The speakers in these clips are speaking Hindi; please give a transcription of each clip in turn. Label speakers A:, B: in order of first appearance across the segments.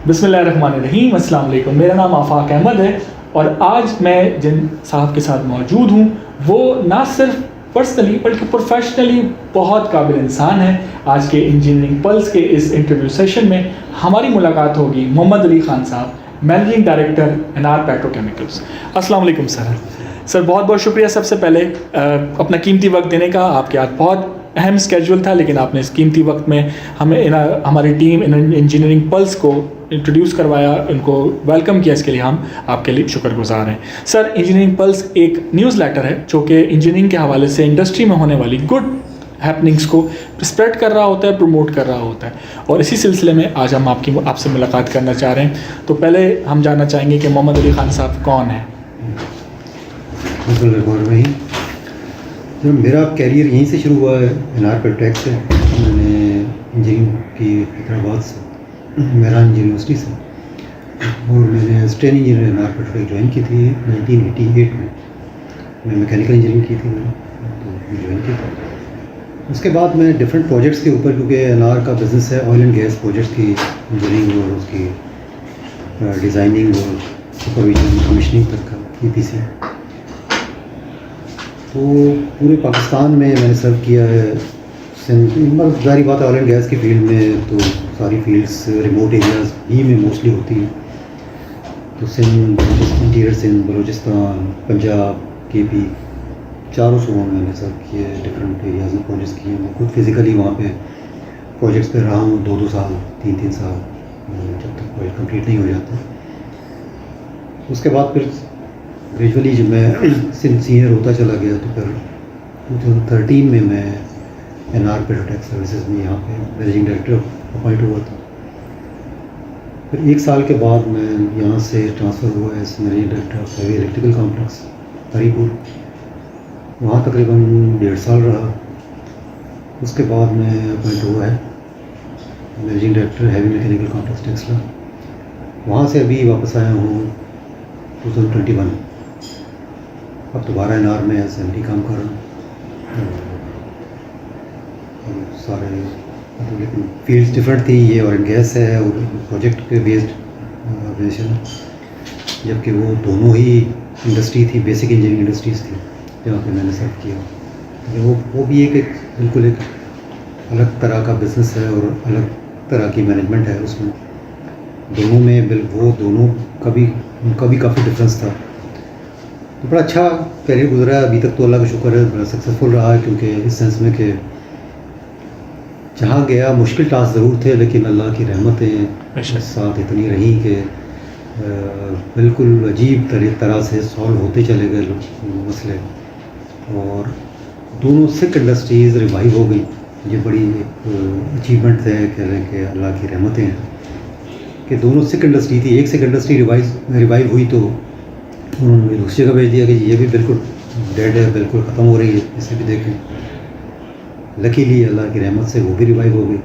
A: बिस्मिल्लाहिर्रहमानिर्रहीम, अस्सलाम वालेकुम। मेरा नाम आफाक अहमद है और आज मैं जिन साहब के साथ मौजूद हूँ वो ना सिर्फ पर्सनली बल्कि प्रोफेशनली बहुत काबिल इंसान है। आज के इंजीनियरिंग पल्स के इस इंटरव्यू सेशन में हमारी मुलाकात होगी मोहम्मद अली खान साहब, मैनेजिंग डायरेक्टर एनआर पेट्रोकेमिकल्स। अस्सलाम वालेकुम सर। सर बहुत बहुत शुक्रिया सबसे पहले अपना कीमती वक्त देने का। आपके आज बहुत अहम स्केड्यूल था लेकिन आपने इस कीमती वक्त में हमें हमारी टीम इंजीनियरिंग पल्स को इंट्रोड्यूस करवाया, उनको वेलकम किया, इसके लिए हम आपके लिए शुक्रगुजार हैं। सर, इंजीनियरिंग पल्स एक न्यूज़लेटर है जो कि इंजीनियरिंग के हवाले से इंडस्ट्री में होने वाली गुड हैपनिंग्स को स्प्रेड कर रहा होता है, प्रमोट कर रहा होता है, और इसी सिलसिले में आज हम आपसे मुलाकात करना चाह रहे हैं। तो पहले हम जानना चाहेंगे कि मोहम्मद अली खान साहब कौन है।
B: जब मेरा कैरियर यहीं से शुरू हुआ है, एनआर पेट्रोटेक से। मैंने इंजीनियरिंग की हैदराबाद से, मेहरान यूनिवर्सिटी से, और मैंने trainee engineer NR Petrotech join की थी 1988 में। मैं मैकेनिकल इंजीनियरिंग की थी, तो ज्वाइन की थी। उसके बाद मैं डिफरेंट प्रोजेक्ट्स के ऊपर, क्योंकि एनआर का बिज़नेस है ऑयल एंड गैस प्रोजेक्ट्स की इंजीनियरिंग और उसकी डिज़ाइनिंग और सुपरविजन कमीशनिंग तक का EPC। तो पूरे पाकिस्तान में मैंने सर्व किया है। मतलब जारी बात है, ऑयल एंड गैस की फील्ड में तो सारी फील्ड्स रिमोट एरियाज़ ही में मोस्टली होती हैं। तो सिंध, इंटीरियर सिंध, बलूचिस्तान, पंजाब, KP, चारों सूबों में मैंने सर्व किए, डिफरेंट एरियाज़ में प्रोजेक्ट्स किए। मैं खुद फिज़िकली वहाँ पे प्रोजेक्ट्स पे रहा हूँ 2-2 साल, 3-3 साल, जब तक प्रोजेक्ट कंप्लीट नहीं हो जाता। उसके बाद फिर ग्रेजुअली जब मैं सीनियर होता चला गया तो फिर 2013 में मैं एनआर पेट्रोटेक सर्विसेज में यहाँ पे मैनेजिंग डायरेक्टर अपॉइंट हुआ था। फिर 1 साल के बाद मैं यहाँ से ट्रांसफ़र हुआ as managing director of heavy electrical complex Haripur. वहाँ तकरीबन 1.5 साल रहा। उसके बाद मैं अपॉइंट हुआ है managing director heavy mechanical complex Taxila. वहाँ से अभी वापस आया हूँ 2021। अब दोबारा एनआर में एज MD काम कर रहा हूँ। सारे मतलब लेकिन फील्ड्स डिफरेंट थी, ये ऑयल एंड गैस है और प्रोजेक्ट पे बेस्ड ऑर्गेनाइजेशन, जबकि वो दोनों ही इंडस्ट्री थी, बेसिक इंजीनियरिंग इंडस्ट्रीज़ थी जहाँ पे मैंने सर्व किया। तो वो भी एक बिल्कुल एक अलग तरह का बिज़नेस है और अलग तरह की मैनेजमेंट है उसमें। दोनों में वो दोनों उनका भी काफ़ी डिफरेंस था। तो बड़ा अच्छा कैरियर गुजरा है अभी तक, तो अल्लाह का शुक्र है, बड़ा सक्सेसफुल रहा है। क्योंकि इस सेंस में कि जहाँ गया मुश्किल टास्क ज़रूर थे, लेकिन अल्लाह की रहमतें साथ इतनी रही कि बिल्कुल अजीब तरह से सॉल्व होते चले गए मसले, और दोनों सिक इंडस्ट्रीज़ रिवाइव हो गई। ये बड़ी एक अचीवमेंट है, कह लें कि अल्लाह की रहमतें हैं कि दोनों सिक इंडस्ट्री थी। एक सिक इंडस्ट्री रिवाइव हुई तो उन्होंने दूसरी जगह भेज दिया कि ये भी बिल्कुल डेड है, बिल्कुल ख़त्म हो रही है, इसे भी देखें। लकीली अल्लाह की रहमत से वो भी रिवाइव हो गई।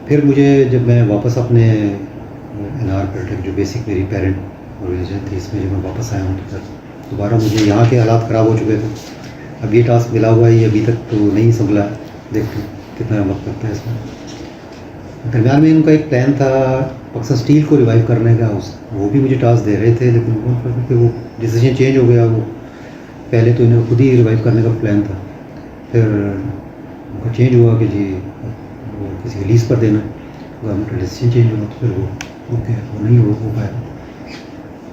B: फिर मुझे जब मैं वापस अपने एनआर पेट्रोटेक जो बेसिक मेरी पेरेंट ऑर्गेनाइजेशन थी, इसमें जब मैं वापस आया हूँ तो फिर दोबारा मुझे यहाँ के हालात ख़राब हो चुके थे। अब ये टास्क मिला हुआ है, ये अभी तक तो नहीं संभला, देखते कितना वक्त लगता है इसमें। दरम्यान में उनका एक प्लान था पाकिस्तान स्टील को रिवाइव करने का, वो भी मुझे टास्क दे रहे थे, लेकिन वो डिसीजन चेंज हो गया। वो पहले तो इन्हें खुद ही रिवाइव करने का प्लान था, फिर उनका चेंज हुआ कि जी वो किसी लीज पर देना, गवर्नमेंट का डिसीजन चेंज हुआ, तो फिर वो नहीं हो पाया।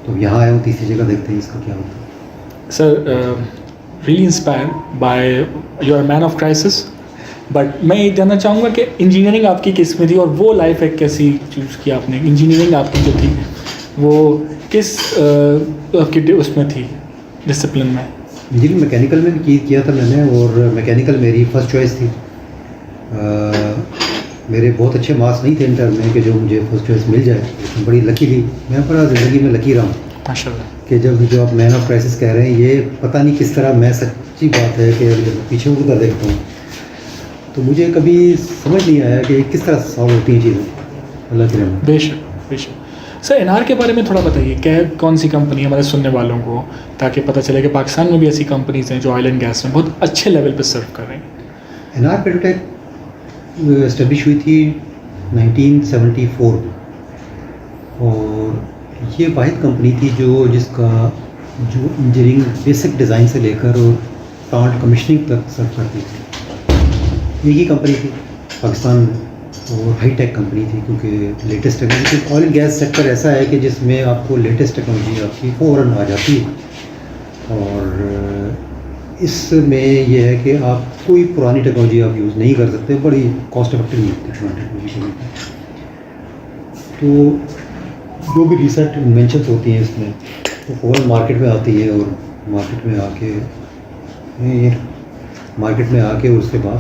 B: तो यहाँ आया हूँ तीसरी जगह, देखते हैं इसका क्या होता है।
A: Sir, really inspired by your man of crisis, but मैं ये जानना चाहूँगा कि इंजीनियरिंग आपकी किस में थी और वो लाइफ एक कैसी चूज़ किया आपने? इंजीनियरिंग आपकी जो थी वो किस आपकी उसमें थी डिसिप्लिन में?
B: इंजीनियरिंग मैकेनिकल में भी किया था मैंने, और मैकेनिकल मेरी फर्स्ट चॉइस थी। मेरे बहुत अच्छे मार्क्स नहीं थे इंटर में कि जो मुझे फर्स्ट चॉइस मिल जाए, लेकिन बड़ी लकी थी। मैं पूरा ज़िंदगी में लकी रहा हूँ
A: माशाल्लाह
B: कि जो आप मैन ऑफ क्राइसिस कह रहे हैं, ये पता नहीं किस तरह, मैं सच्ची बात है कि जब पीछे मुड़कर देखता हूँ तो मुझे कभी समझ नहीं आया कि किस तरह सॉल्व होती हैं चीज़ें, अल्लाह की रहमत।
A: बेशक। सर, एनआर के बारे में थोड़ा बताइए, क्या कौन सी कंपनी हमारे सुनने वालों को, ताकि पता चले कि पाकिस्तान में भी ऐसी कंपनीज़ हैं जो ऑयल एंड गैस में बहुत अच्छे लेवल पर सर्व कर रही हैं।
B: एनआर पेट्रोटेक इस्टेब्लिश हुई थी 1974 और ये वाहिद कंपनी थी जिसका इंजीनियरिंग बेसिक डिज़ाइन से लेकर और प्लांट कमीशनिंग तक सब करती थी। एक ही कंपनी थी पाकिस्तान में और हाई टेक कंपनी थी, क्योंकि latest technology oil and gas sector ऐसा है कि जिसमें आपको लेटेस्ट टेक्नोलॉजी आपकी फ़ौरन आ जाती है। और इसमें यह है कि आप कोई पुरानी टेक्नोलॉजी आप यूज़ नहीं कर सकते, बड़ी कॉस्ट इफेक्टिव नहीं होती पुरानी टेक्नोलॉजी के। तो जो भी रिसेंट इन्वेंशंस होती हैं इसमें तो फ़ौरन मार्केट में आती है और मार्केट में आके उसके बाद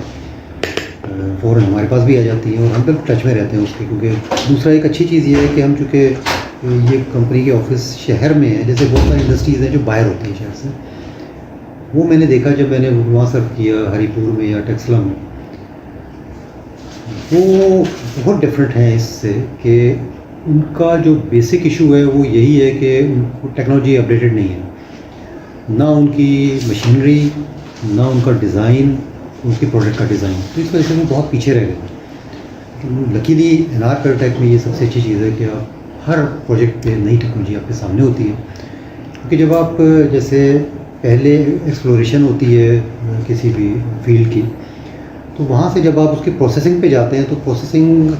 B: फ़ौरन हमारे पास भी आ जाती हैं और हम बिल्कुल टच में रहते हैं उसके। क्योंकि दूसरा एक अच्छी चीज़ ये है कि हम चूँकि ये कंपनी के ऑफिस शहर में है, जैसे बहुत सारी इंडस्ट्रीज़ हैं जो बाहर होती हैं शहर से, वो मैंने देखा जब मैंने वहाँ सर्व किया हरीपुर में या टेक्सला में, वो बहुत डिफरेंट हैं इससे कि उनका जो बेसिक इशू है वो यही है कि उनको टेक्नोलॉजी अपडेटेड नहीं है, ना उनकी मशीनरी, ना उनका डिज़ाइन, उनके प्रोडक्ट का डिज़ाइन। तो इस वजह से वो बहुत पीछे रह गए। लकीली एनआर बायोटेक में ये सबसे अच्छी चीज़ है कि आप हर प्रोजेक्ट पे नई टेक्नोलॉजी आपके सामने होती है। क्योंकि जब आप जैसे पहले एक्सप्लोरेशन होती है किसी भी फील्ड की, तो वहाँ से जब आप उसकी प्रोसेसिंग पे जाते हैं तो प्रोसेसिंग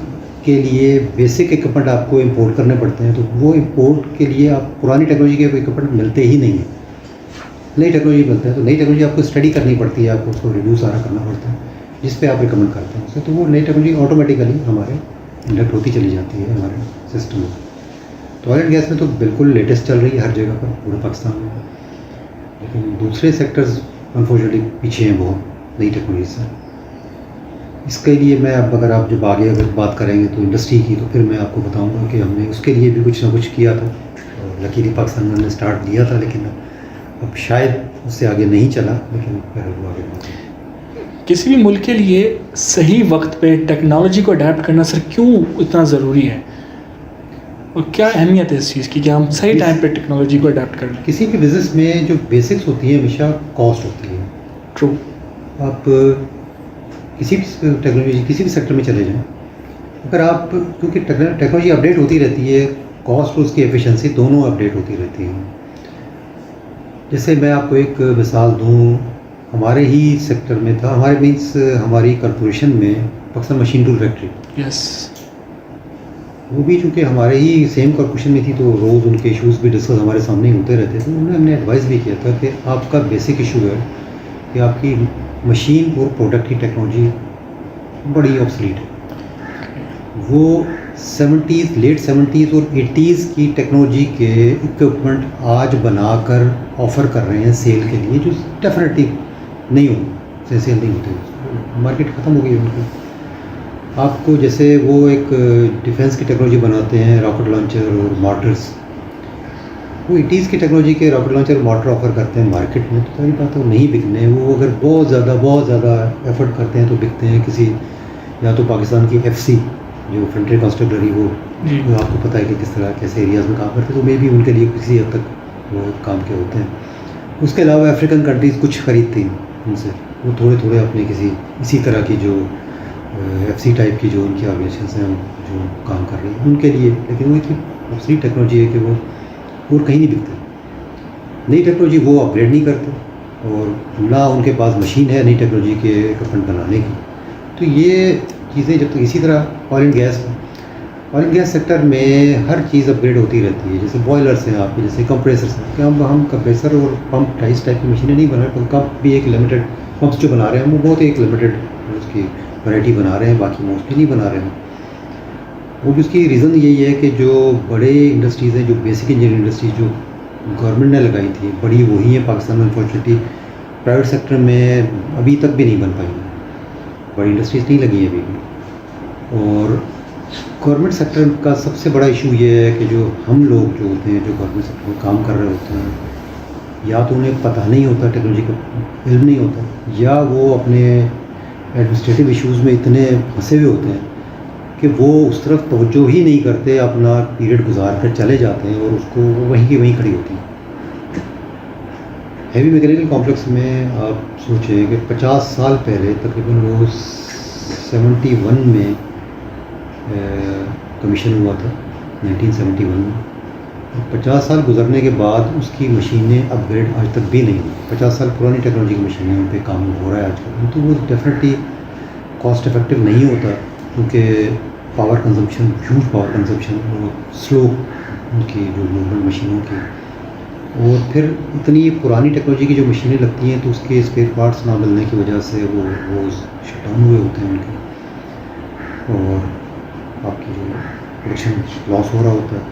B: के लिए बेसिक इक्विपमेंट आपको इंपोर्ट करने पड़ते हैं। तो वो इंपोर्ट के लिए आप पुरानी टेक्नोलॉजी के इक्विपमेंट मिलते ही नहीं हैं, नई टेक्नोलॉजी मिलता है। तो नई टेक्नोलॉजी आपको स्टडी करनी पड़ती है, आपको उसको रिव्यू सारा करना पड़ता है, जिस पे आप रिकमेंड करते हैं उसे। तो वो नई टेक्नोलॉजी ऑटोमेटिकली हमारे इंडक्ट होती चली जाती है हमारे सिस्टम में। तो ऑयल एंड गैस में तो बिल्कुल लेटेस्ट चल रही है हर जगह पर, पूरे पाकिस्तान में। लेकिन दूसरे सेक्टर्स अनफॉर्चुनेटली पीछे हैं बहुत नई टेक्नोलॉजी से। इसके लिए मैं अब अगर आगे बात करेंगे तो इंडस्ट्री की, तो फिर मैं आपको बताऊंगा कि हमने उसके लिए भी कुछ ना कुछ किया था। और लकीली पाकिस्तान में हमने स्टार्ट दिया था, लेकिन अब शायद उससे आगे नहीं चला, लेकिन फिर वो आगे।
A: किसी भी मुल्क के लिए सही वक्त पे टेक्नोलॉजी को अडेप्ट करना सर क्यों इतना ज़रूरी है, और क्या अहमियत है इस चीज़ की कि हम सही टाइम पे टेक्नोलॉजी को अडेप्ट कर लें?
B: किसी भी बिज़नेस में जो बेसिक्स होती है हमेशा कॉस्ट होती है।
A: ट्रू।
B: आप किसी भी टेक्नोलॉजी किसी भी सेक्टर में चले जाएं, अगर आप, क्योंकि टेक्नोलॉजी अपडेट होती रहती है, कॉस्ट और उसकी एफिशिएंसी दोनों अपडेट होती रहती है। जैसे मैं आपको एक मिसाल दूं, हमारे ही सेक्टर में था, हमारी कॉर्पोरेशन में Pakistan machine tool factory,
A: yes,
B: वो भी चूँकि हमारे ही सेम कॉर्पोरेशन में थी, तो रोज़ उनके इश्यूज़ भी डिस्कस हमारे सामने होते रहते थे। तो उन्होंने हमने एडवाइस भी किया था कि आपका बेसिक इशू है कि आपकी मशीन और प्रोडक्ट की टेक्नोलॉजी बड़ी ऑब्सलीट है। वो लेट 70s और 80s की टेक्नोलॉजी के इक्विपमेंट आज बनाकर ऑफ़र कर रहे हैं सेल के लिए, जो डेफिनेटली नहीं होंगे, सेल नहीं होते, मार्केट ख़त्म हो गई है उनकी। आपको जैसे वो एक डिफेंस की टेक्नोलॉजी बनाते हैं, रॉकेट लॉन्चर और मॉटर्स, वो 80s की टेक्नोलॉजी के रॉकेट लॉन्चर और मोटर ऑफ़र करते हैं मार्केट में, तो सारी बात है वो नहीं बिकने हैं। वो अगर बहुत ज़्यादा एफर्ट करते हैं तो बिकते हैं किसी, या तो पाकिस्तान की FC जो फ्रंटियर कंस्ट्रक्टरी, वो आपको पता है कि किस तरह कैसे एरियाज़ में काम करते हैं, तो मे भी उनके लिए किसी हद तक वो काम के होते हैं। उसके अलावा अफ्रीकन कंट्रीज़ कुछ खरीदती हैं उनसे, वो थोड़े अपने किसी इसी तरह की जो FC टाइप की जो उनकी ऑर्गेनाइजेशन हैं जो काम कर रही हैं उनके लिए, लेकिन वो इतनी दूसरी टेक्नोलॉजी है कि वो और कहीं नहीं बिकते। नई टेक्नोलॉजी वो अपग्रेड नहीं करते और ना उनके पास मशीन है नई टेक्नोलॉजी के इक्विपमेंट बनाने की। तो ये चीज़ें जब तक इसी तरह ऑयल एंड गैस सेक्टर में हर चीज़ अपग्रेड होती रहती है। जैसे बॉयलर्स हैं आपके, जैसे कंप्रेसर्स हैं, कि हम कंप्रेसर और पंप इस टाइप की मशीनें नहीं बना रहे, पंप भी एक लिमिटेड, पंप्स जो बना रहे हैं वो बहुत एक लिमिटेड उसकी वैरायटी बना रहे हैं, बाकी मोस्टली नहीं बना रहे हैं। वो भी उसकी रीज़न यही है कि जो बड़े इंडस्ट्रीज़ हैं, जो बेसिक इंजीनियरिंग इंडस्ट्रीज जो गवर्नमेंट ने लगाई थी, बड़ी वही है पाकिस्तान में। अनफॉर्चुनेटली प्राइवेट सेक्टर में अभी तक भी नहीं बन पाई, बड़ी इंडस्ट्रीज नहीं लगी है अभी भी। और गवर्नमेंट सेक्टर का सबसे बड़ा इशू ये है कि जो हम लोग जो होते हैं, जो गवर्नमेंट सेक्टर में काम कर रहे होते हैं, या तो उन्हें पता नहीं होता, टेक्नोलॉजी का इल्म नहीं होता, या वो अपने एडमिनिस्ट्रेटिव इश्यूज़ में इतने फंसे हुए होते हैं कि वो उस तरफ तवज्जो ही नहीं करते, अपना पीरियड गुजार कर चले जाते हैं और उसको वहीं की वहीं खड़ी होती है। हैवी मैकेनिकल कॉम्प्लेक्स में आप सोचें कि 50 साल पहले, तकरीबन वो 71 में कमीशन हुआ था, 1971 में। 50 साल गुजरने के बाद उसकी मशीनें अपग्रेड आज तक भी नहीं हुई। 50 साल पुरानी टेक्नोलॉजी की मशीनें उन पे काम हो रहा है आजकल, तो वो डेफिनेटली कॉस्ट इफेक्टिव नहीं होता, क्योंकि power consumption, huge power consumption और स्लो उनकी जो मूवमेंट मशीनों की, और फिर इतनी पुरानी टेक्नोलॉजी की जो मशीनें लगती हैं तो उसके स्पेयर पार्ट्स ना मिलने की वजह से वो शट डाउन हुए होते हैं उनके, और आपकी जो प्रोडक्शन लॉस हो रहा होता है,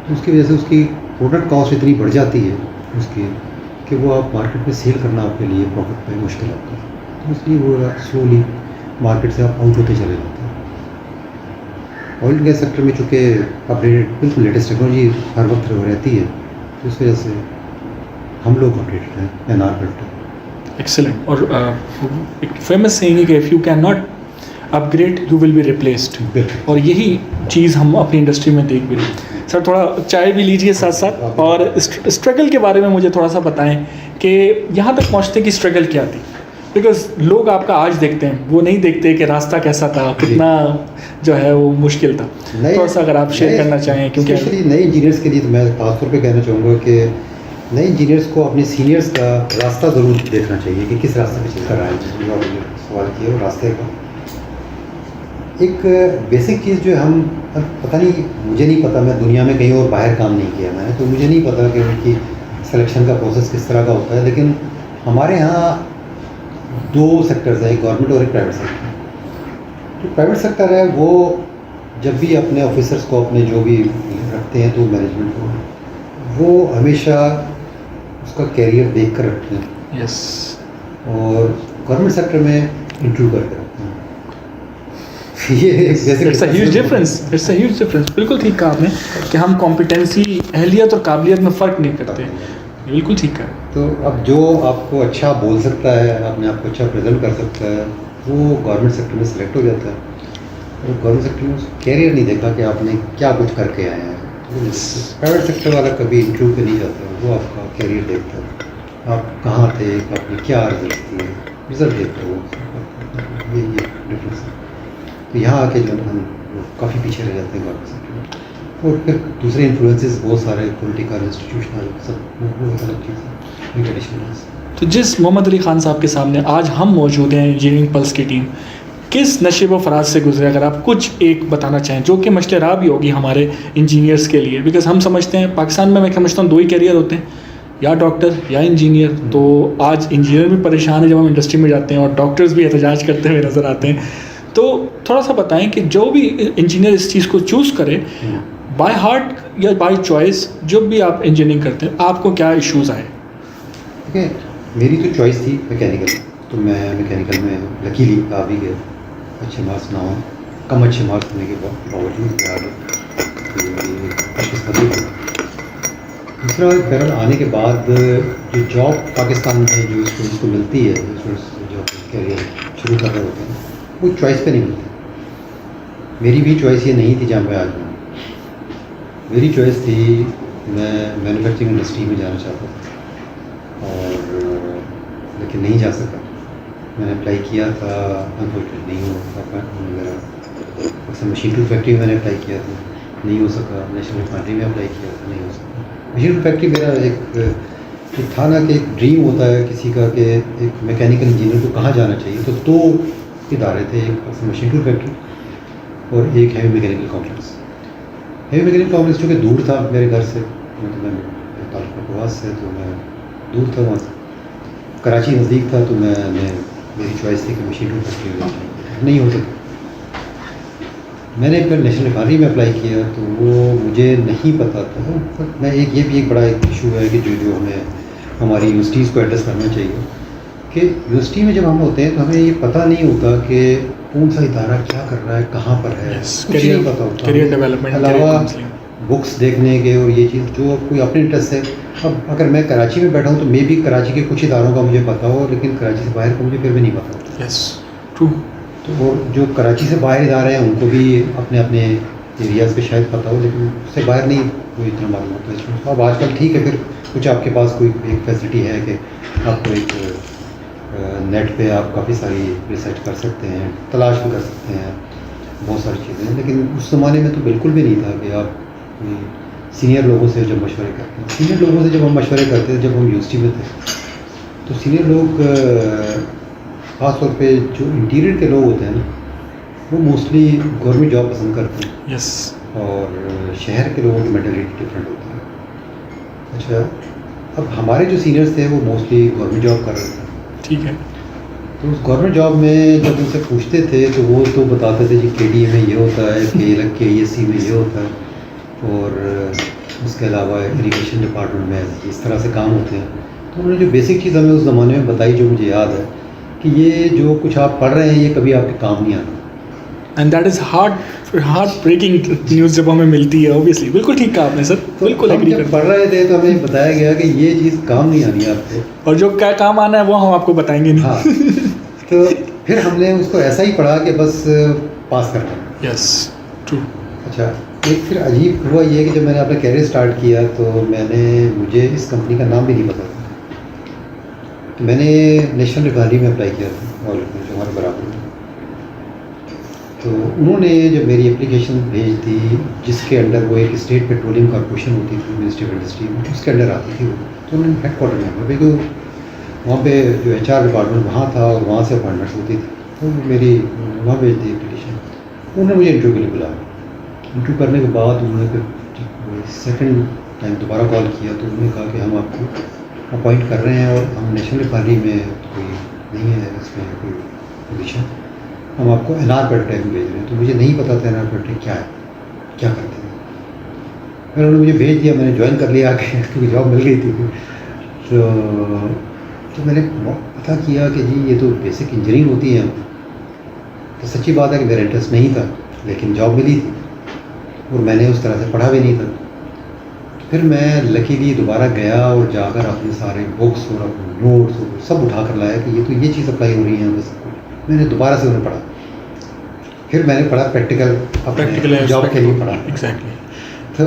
B: तो उसकी वजह से उसकी प्रोडक्ट कॉस्ट इतनी बढ़ जाती है उसकी कि वो आप मार्केट में सेल करना आपके लिए प्रॉफिट पे मुश्किल होता है, तो इसलिए वो स्लोली मार्केट से आप आउट होते चले जाते हैं। ऑयल एंड गैस सेक्टर में चूँकि अपडेटेड बिल्कुल लेटेस्ट टेक्नोलॉजी हर वक्त रहती है, तो इस वजह से हम लोग अपडेटेड हैं, एनआर करते हैं।
A: एक्सेलेंट। और एक फेमस सेइंग है कि if you can not upgrade you will be replaced, और यही चीज़ हम अपनी इंडस्ट्री में देख भी रहे हैं। सर थोड़ा चाय भी लीजिए साथ साथ, और स्ट्रगल के बारे में मुझे थोड़ा सा बताएं कि यहाँ तक पहुँचने की स्ट्रगल क्या थी, बिकॉज लोग आपका आज देखते हैं, वो नहीं देखते कि रास्ता कैसा था, कितना जो है वो मुश्किल था। थोड़ा सा अगर आप शेयर करना चाहें, क्योंकि
B: नए इंजीनियर्स के लिए तो मैं खासतौर पे कहना चाहूँगा कि नए इंजीनियर्स को अपने सीनियर्स का रास्ता ज़रूर देखना चाहिए कि किस रास्ते पे चल कर रहा है। जो आपने सवाल किया वो रास्ते का एक बेसिक चीज़ जो हम पता नहीं, मुझे नहीं पता, मैं दुनिया में कहीं और बाहर काम नहीं किया मैंने, तो मुझे नहीं पता कि उनकी सिलेक्शन का प्रोसेस किस तरह का होता है, लेकिन हमारे यहाँ दो सेक्टर्स हैं, एक गवर्नमेंट और एक प्राइवेट सेक्टर। जो प्राइवेट सेक्टर है वो जब भी अपने ऑफिसर्स को, अपने जो भी रखते हैं तो मैनेजमेंट को, वो हमेशा उसका कैरियर देख कर रखते हैं।
A: यस।
B: और गवर्नमेंट सेक्टर में इंटरव्यू करके रखते हैं। ये
A: it's a huge difference, it's a huge difference. बिल्कुल ठीक कहा आपने कि हम कॉम्पिटेंसी, अहलियत और काबिलियत में फ़र्क नहीं करते। बिल्कुल ठीक है।
B: तो अब जो आपको अच्छा बोल सकता है, अपने आप को अच्छा प्रेजेंट कर सकता है, वो गवर्नमेंट सेक्टर में सिलेक्ट हो जाता है। और गवर्नमेंट सेक्टर में कैरियर नहीं देखा कि आपने क्या कुछ करके आए हैं। प्राइवेट सेक्टर वाला कभी इंटरव्यू पे नहीं जाता, वो आपका कैरियर देखता है, आप कहाँ थे, आपने क्या रिजल्ट दिए, रिजल्ट देखता है वो। ये डिफरेंस है। तो यहाँ आके जो हम काफ़ी पीछे रह जाते हैं गवर्नमेंट सेक्टर में। और फिर दूसरे इन्फ्लुएंसेस बहुत सारे, पॉलिटिकल, इंस्टीट्यूशनल, सब वो अलग चीज़ है।
A: तो जिस मोहम्मद अली ख़ान साहब के सामने आज हम मौजूद हैं, इंजीनियरिंग पल्स की टीम किस नशेब व फराज से गुजरे, अगर आप कुछ एक बताना चाहें जो कि मशल राह भी होगी हमारे इंजीनियर्स के लिए, बिकॉज हम समझते हैं पाकिस्तान में, मैं समझता हूँ दो ही कैरियर होते हैं, या डॉक्टर या इंजीनियर। तो आज इंजीनियर भी परेशान है जब हम इंडस्ट्री में जाते हैं, और डॉक्टर्स भी एहतजाज करते हुए नज़र आते हैं। तो थोड़ा सा बताएं कि जो भी इंजीनियर इस चीज़ को चूज़ करे, बाय हार्ट या बाय चॉइस, जब भी आप इंजीनियरिंग करते हैं आपको क्या इश्यूज़ आए?
B: देखिए, मेरी तो चॉइस थी मैकेनिकल, तो मैं मैकेनिकल में लकीली आ भी गया, अच्छे मार्क्स ना हो, कम अच्छे मार्क्स होने के बावजूद आ गए। मेरी खुशकिस्मती थी। दूसरा, बहरहाल आने के बाद जो जॉब पाकिस्तान में जो स्टूडेंट्स को मिलती है, जो कैरियर शुरू कर रहे होते हैं, वो चॉइस पे नहीं मिलती। मेरी भी चॉइस ये नहीं थी जहाँ मैं आज हूँ। मेरी चॉइस थी, मैं मैन्युफैक्चरिंग इंडस्ट्री में जाना चाहता था, और लेकिन नहीं जा सका। मैंने अप्लाई किया था, अनफॉर्चुनेटली नहीं हो पाया मेरा। अक्सर मशीन टूल फैक्ट्री में मैंने अप्लाई किया था, नहीं हो सका। नेशनल रिफाइनरी में अप्लाई किया था, नहीं हो सका। मशीन टूल फैक्ट्री मेरा एक था ना कि एक ड्रीम होता है किसी का कि एक मैकेनिकल इंजीनियर को कहाँ जाना चाहिए। तो दो इदारे थे, एक मशीन टूल फैक्ट्री और एक heavy mechanical complex. Heavy mechanical complex चूँकि दूर था मेरे घर से, मतलब मैं तालुका प्रवास से, तो मैं दूर था वहाँ से। कराची नज़दीक था, तो मेरी चॉइस थी कि मशीन टूल फैक्ट्री में नहीं हो सका। मैंने फिर नेशनल रिफाइनरी में अप्लाई किया, तो वो मुझे नहीं पता था। मैं ये भी एक बड़ा इशू है कि जो हमें हमारी यूनिवर्सिटीज़ को एड्रेस करना चाहिए कि यूनिवर्सिटी में जब हम होते हैं तो हमें ये पता नहीं होता कि कौन सा इदारा क्या कर रहा है, कहाँ पर है, कुछ नहीं पता होता।
A: करियर डेवलपमेंट
B: अलावा बुक्स देखने के और ये चीज़ जो कोई अपने इंटरेस्ट है। अब अगर मैं कराची में बैठा हूँ तो मे भी कराची के कुछ इदारों का मुझे पता हो, लेकिन कराची से बाहर का मुझे फिर भी नहीं पता होता।
A: Yes, true.
B: तो और जो कराची से बाहर इदारे हैं उनको भी अपने अपने एरियाज़ पे शायद पता हो, लेकिन उससे बाहर नहीं कोई इतना मालूम होता है। अब आजकल ठीक है, फिर कुछ आपके पास कोई एक फैसिलिटी है कि आपको एक नेट पे आप काफ़ी सारी रिसर्च कर सकते हैं, तलाश भी कर सकते हैं, बहुत सारी चीज़ें हैं। लेकिन उस ज़माने में तो बिल्कुल भी नहीं था कि आप सीनियर लोगों से जब मशवरे करते हैं, सीनियर लोगों से जब हम मशवरे करते थे, जब हम यूनिवर्सिटी में थे, तो सीनियर लोग ख़ास तौर पे जो इंटीरियर के लोग होते हैं ना, वो मोस्टली गवर्नमेंट जॉब पसंद करते हैं।
A: यस।
B: और शहर के लोगों की मेंटालिटी डिफरेंट होती है। अच्छा, अब हमारे जो सीनियर्स थे वो मोस्टली गवर्नमेंट जॉब कर रहे थे।
A: ठीक है।
B: तो उस गवर्नमेंट जॉब में जब उनसे पूछते थे तो वो तो बताते थे जी KDA में ये होता है, KSC में ये होता है, और उसके अलावा इरिगेशन डिपार्टमेंट में इस तरह से काम होते हैं। तो उन्होंने जो बेसिक चीज़ हमें उस ज़माने में बताई, जो मुझे याद है, कि ये जो कुछ आप पढ़ रहे हैं ये कभी आपके काम नहीं आना।
A: And that is heart breaking news जब हमें मिलती है, ऑब्वियसली। बिल्कुल ठीक कहा आपने सर,
B: तो
A: बिल्कुल
B: हम
A: एग्री
B: जब
A: करते
B: पढ़ रहे थे तो हमें बताया गया कि ये चीज़ काम नहीं आनी आपको,
A: और जो क्या काम आना है वो हम आपको बताएंगे नहीं।
B: हाँ। तो फिर हमने उसको ऐसा ही पढ़ा कि बस पास करना है।
A: Yes, true.
B: अच्छा, एक फिर अजीब हुआ ये कि जब मैंने अपना कैरियर स्टार्ट किया तो मुझे इस कंपनी का नाम भी नहीं पता था। तो मैंने नेशनल रिफाइनरी में अप्लाई किया था, और जो हमारे बराबर में। तो उन्होंने जब मेरी एप्लीकेशन भेज दी, जिसके अंडर वो एक स्टेट पेट्रोलियम कॉर्पोरेशन होती थी, मिनिस्ट्री ऑफ इंडस्ट्री, उसके अंडर आती थी वो, तो उन्होंने हेडक्वार्टर में क्योंकि वहाँ पे जो HR डिपार्टमेंट वहाँ था और वहाँ से अपॉइंटमेंट्स होती थी, तो मेरी वहाँ भेज दी एप्लीकेशन। उन्होंने मुझे इंटरव्यू के लिए बुलाया। इंटरव्यू करने के बाद उन्होंने फिर सेकंड टाइम दोबारा कॉल किया, तो उन्होंने कहा कि हम आपको अपॉइंट कर रहे हैं और हम नेशनल रिफाइनरी में कोई नहीं है इसमें कोई पोजीशन, हम आपको NR पेट्रोटेक में भेज रहे हैं। तो मुझे नहीं पता था NR पेट्रोटेक क्या है, क्या करते हैं। फिर उन्होंने मुझे भेज दिया, मैंने ज्वाइन कर लिया आके, क्योंकि जॉब मिल गई थी। तो मैंने पता किया कि जी ये तो बेसिक इंजीनियरिंग होती है। तो सच्ची बात है कि मेरा इंटरेस्ट नहीं था, लेकिन जॉब मिली थी और मैंने उस तरह से पढ़ा भी नहीं था। फिर मैं लकीली दोबारा गया और जाकर अपने सारे बुक्स और अपने नोट्स और सब उठा कर लाया कि ये चीज़ अप्लाई हो रही है बस। मैंने दोबारा से उन्हें पढ़ा, फिर मैंने पढ़ा प्रैक्टिकल जॉब के लिए पढ़ा।
A: एग्जैक्टली।
B: तो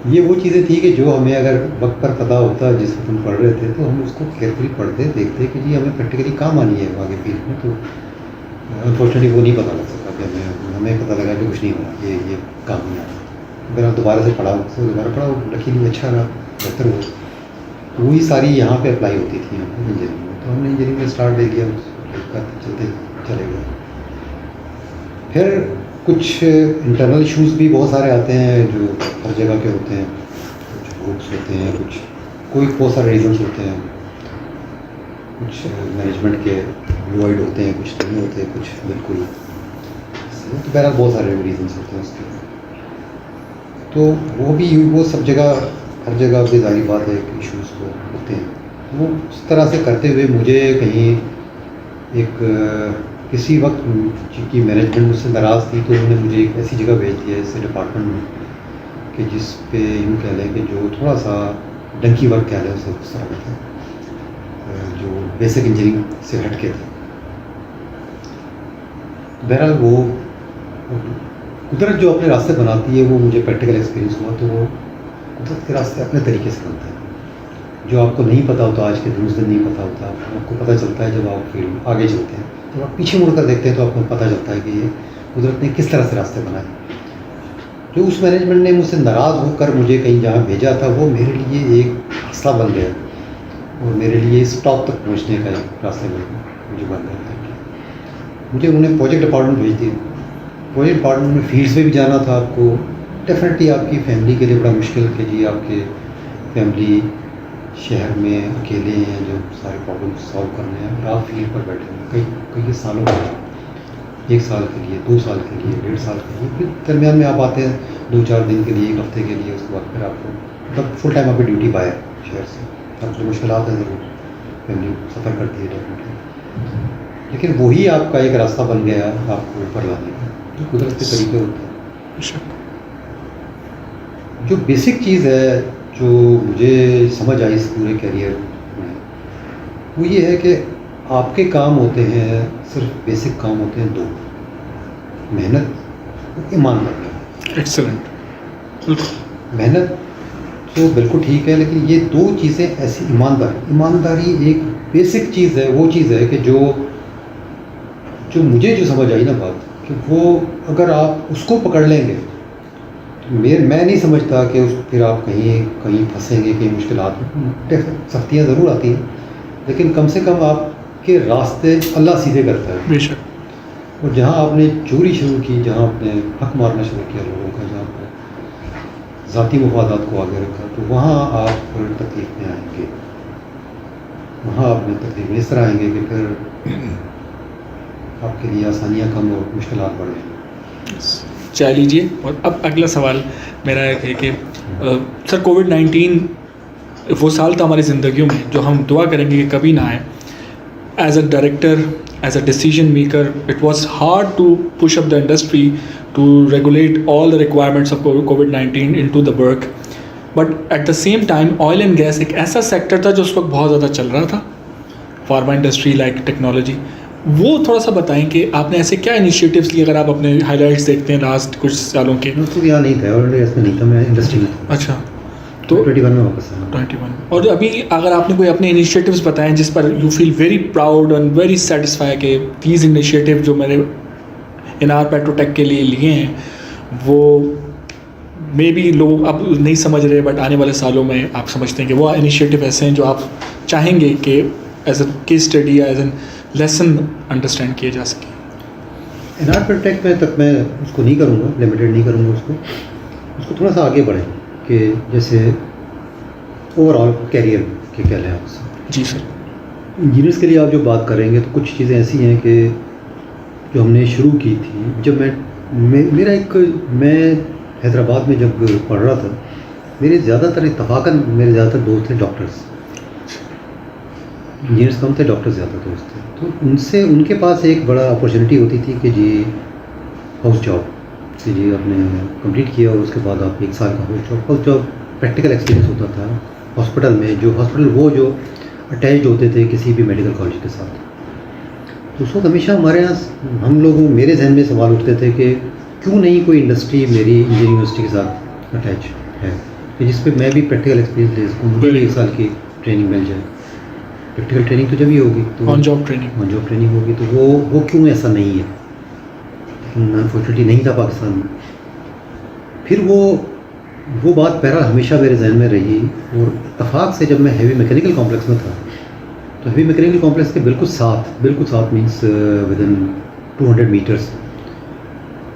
B: ये वो चीज़ें थी कि जो हमें अगर वक्त पर पता होता, जिस वक्त हम पढ़ रहे थे, तो हम उसको केयरफुली पढ़ते, देखते कि जी हमें प्रैक्टिकली काम आनी है आगे फील्ड में। तो अनफॉर्चुनेटली वो नहीं पता लग सका कि हमें पता लगा कि कुछ नहीं होना, ये काम नहीं आना। फिर आप दोबारा से पढ़ा, उससे दोबारा पढ़ा, लकीली अच्छा रहा, बेहतर हुआ। तो वही सारी यहाँ पे अप्लाई होती थी यहाँ पर इंजीनियरिंग में। तो हमने इंजीनियरिंग में स्टार्ट ले लिया, चलते चले गए। फिर कुछ इंटरनल इश्यूज़ भी बहुत सारे आते हैं जो हर जगह के होते हैं, कुछ ग्रुप्स होते हैं, कोई बहुत सारे रीजंस होते हैं, कुछ मैनेजमेंट के डिवाइड होते हैं, कुछ नहीं होते, कुछ बिल्कुल। तो बहरहाल बहुत सारे रीजंस होते हैं उसके। तो वो सब जगह, हर जगह भी जारी बात है कि इश्यूज़ तो होते हैं। वो उस तरह से करते हुए मुझे कहीं किसी वक्त की मैनेजमेंट मुझसे नाराज़ थी, तो उन्होंने मुझे एक ऐसी जगह भेज दिया इस डिपार्टमेंट में कि जिस पे यूँ कह लें कि जो थोड़ा सा डंकी वर्क कह लें उसे उस तरह का था, जो बेसिक इंजीनियरिंग से हट के थे। बहरहाल वो कुदरत जो अपने रास्ते बनाती है, वो मुझे प्रैक्टिकल एक्सपीरियंस हुआ। तो वो कुदरत के रास्ते अपने तरीके से बनते हैं, जो आपको नहीं पता होता, आज के दिन नहीं पता होता, आपको पता चलता है जब आप फील्ड आगे चलते हैं। तो आप पीछे मुड़कर देखते हैं तो आपको पता चलता है कि ये कुदरत ने किस तरह से रास्ते बनाए। जो उस मैनेजमेंट ने मुझसे नाराज़ होकर मुझे कहीं जहाँ भेजा था, वो मेरे लिए एक रास्ता बन गया और मेरे लिए इस टॉप तक पहुँचने का एक रास्ते मुझे बन गया। मुझे उन्होंने प्रोजेक्ट डिपार्टमेंट भेज दिया। प्रोजेक्ट डिपार्टमेंट में फील्ड्स में भी जाना था आपको। डेफिनेटली आपकी फैमिली के लिए बड़ा मुश्किल कि जी आपके फैमिली शहर में अकेले हैं, जो सारे प्रॉब्लम सॉल्व करने हैं, और आप फील्ड पर बैठे हैं कई सालों के, 1 साल के लिए, 2 साल के लिए, 1.5 साल के लिए। फिर दरमियान में आप आते हैं 2-4 दिन के लिए, 1 हफ्ते के लिए, उसके बाद फिर आपको मतलब फुल टाइम आपकी ड्यूटी बाहर शहर से। आपको मुश्किल है ज़रूर, फैमिली सफ़र करती है डेफिनेटली, लेकिन वही आपका एक रास्ता बन गया आपको ऊपर लाने का, जो कुदरत के तरीके होते हैं। जो बेसिक चीज़ है जो मुझे समझ आई इस पूरे कैरियर में, वो ये है कि आपके काम होते हैं, सिर्फ बेसिक काम होते हैं 2, मेहनत और ईमानदारी।
A: एक्सेलेंट।
B: मेहनत तो बिल्कुल ठीक है, लेकिन ये 2 चीज़ें ऐसी, ईमानदारी एक बेसिक चीज़ है। वो चीज़ है कि जो मुझे जो समझ आई ना बात, कि वो अगर आप उसको पकड़ लेंगे मैं नहीं समझता कि फिर आप कहीं कहीं फंसेंगे, कहीं मुश्किलात सख्तियाँ ज़रूर आती हैं, लेकिन कम से कम आपके रास्ते अल्लाह सीधे करता है।
A: बेशक।
B: और जहाँ आपने चोरी शुरू की, जहाँ आपने हक मारना शुरू किया लोगों का, जहाँ आपने ज़ाती मफादात को आगे रखा, तो वहाँ आप फिर तकलीफ में आएंगे। वहाँ आप में तकलीफ में इस तरह आएंगे कि फिर आपके लिए आसानियाँ कम और मुश्किलात बढ़ जाएंगी।
A: चाह लीजिए। और अब अगला सवाल मेरा है कि सर कोविड-19 वो साल था हमारी ज़िंदगियों में जो हम दुआ करेंगे कि कभी ना आए। As a director, as a decision maker, it was hard to push up the industry to regulate all the requirements of कोविड-19 in to the work, but at the same time oil and gas एक ऐसा सेक्टर था जो उस वक्त बहुत ज़्यादा चल रहा था, फार्मा इंडस्ट्री लाइक टेक्नोलॉजी। वो थोड़ा सा बताएं कि आपने ऐसे क्या इनिशिएटिव्स लिए, अगर आप अपने हाइलाइट्स देखते हैं लास्ट कुछ सालों के।
B: तो यहाँ नहीं था, ऑलरेडी इसमें नहीं था, मैं इंडस्ट्री में था।
A: अच्छा, तो
B: 21 में वापस आया।
A: 21। और अभी अगर आपने कोई अपने इनिशिएटिव्स बताएं जिस पर you feel very proud and very satisfy कि दीज इनिशिएटिव जो मैंने इनार पेट्रोटेक के लिए लिए हैं, वो मे बी लोग अब नहीं समझ रहे, बट आने वाले सालों में आप समझते हैं कि वो इनिशिएटिव ऐसे हैं जो आप चाहेंगे कि एज अ केस स्टडी या एज एन लेसन अंडरस्टैंड किए जा सके।
B: इनार पेट्रोटेक में तक मैं उसको नहीं करूँगा, लिमिटेड नहीं करूँगा उसको थोड़ा सा आगे बढ़ें कि जैसे ओवरऑल कैरियर के कह लें आपसे।
A: जी सर।
B: इंजीनियर्स के लिए आप जो बात करेंगे तो कुछ चीज़ें ऐसी हैं कि जो हमने शुरू की थी जब मैं हैदराबाद में जब पढ़ रहा था, मेरे ज़्यादातर दोस्त थे डॉक्टर्स। इंजीनियर्स कम थे, डॉक्टर्स ज़्यादा दोस्त थे। तो उनके पास एक बड़ा अपॉर्चुनिटी होती थी कि जी हाउस जॉब कि जी आपने कंप्लीट किया और उसके बाद आप 1 साल का हाउस जॉब प्रैक्टिकल एक्सपीरियंस होता था हॉस्पिटल में, जो अटैच्ड होते थे किसी भी मेडिकल कॉलेज के साथ। तो उस वक्त हमेशा हमारे यहाँ मेरे जहन में सवाल उठते थे कि क्यों नहीं कोई इंडस्ट्री मेरी इंजीनियरिंग यूनिवर्सिटी के साथ अटैच है कि जिस पे मैं भी प्रैक्टिकल एक्सपीरियंस ले सकूँ, मुझे भी 1 साल की ट्रेनिंग मिल जाए। प्रैक्टिकल ट्रेनिंग तो जब ही होगी, तो
A: ऑन जॉब ट्रेनिंग
B: होगी, तो वो क्यों ऐसा नहीं है। अनफॉर्चुनेटली नहीं था पाकिस्तान में। फिर वो बात बहरहाल हमेशा मेरे जहन में रही। और इत्तफाक से जब मैं हैवी मैकेनिकल कॉम्प्लेक्स में था, तो हैवी मैकेनिकल कॉम्प्लेक्स के बिल्कुल साथ means within 200 metres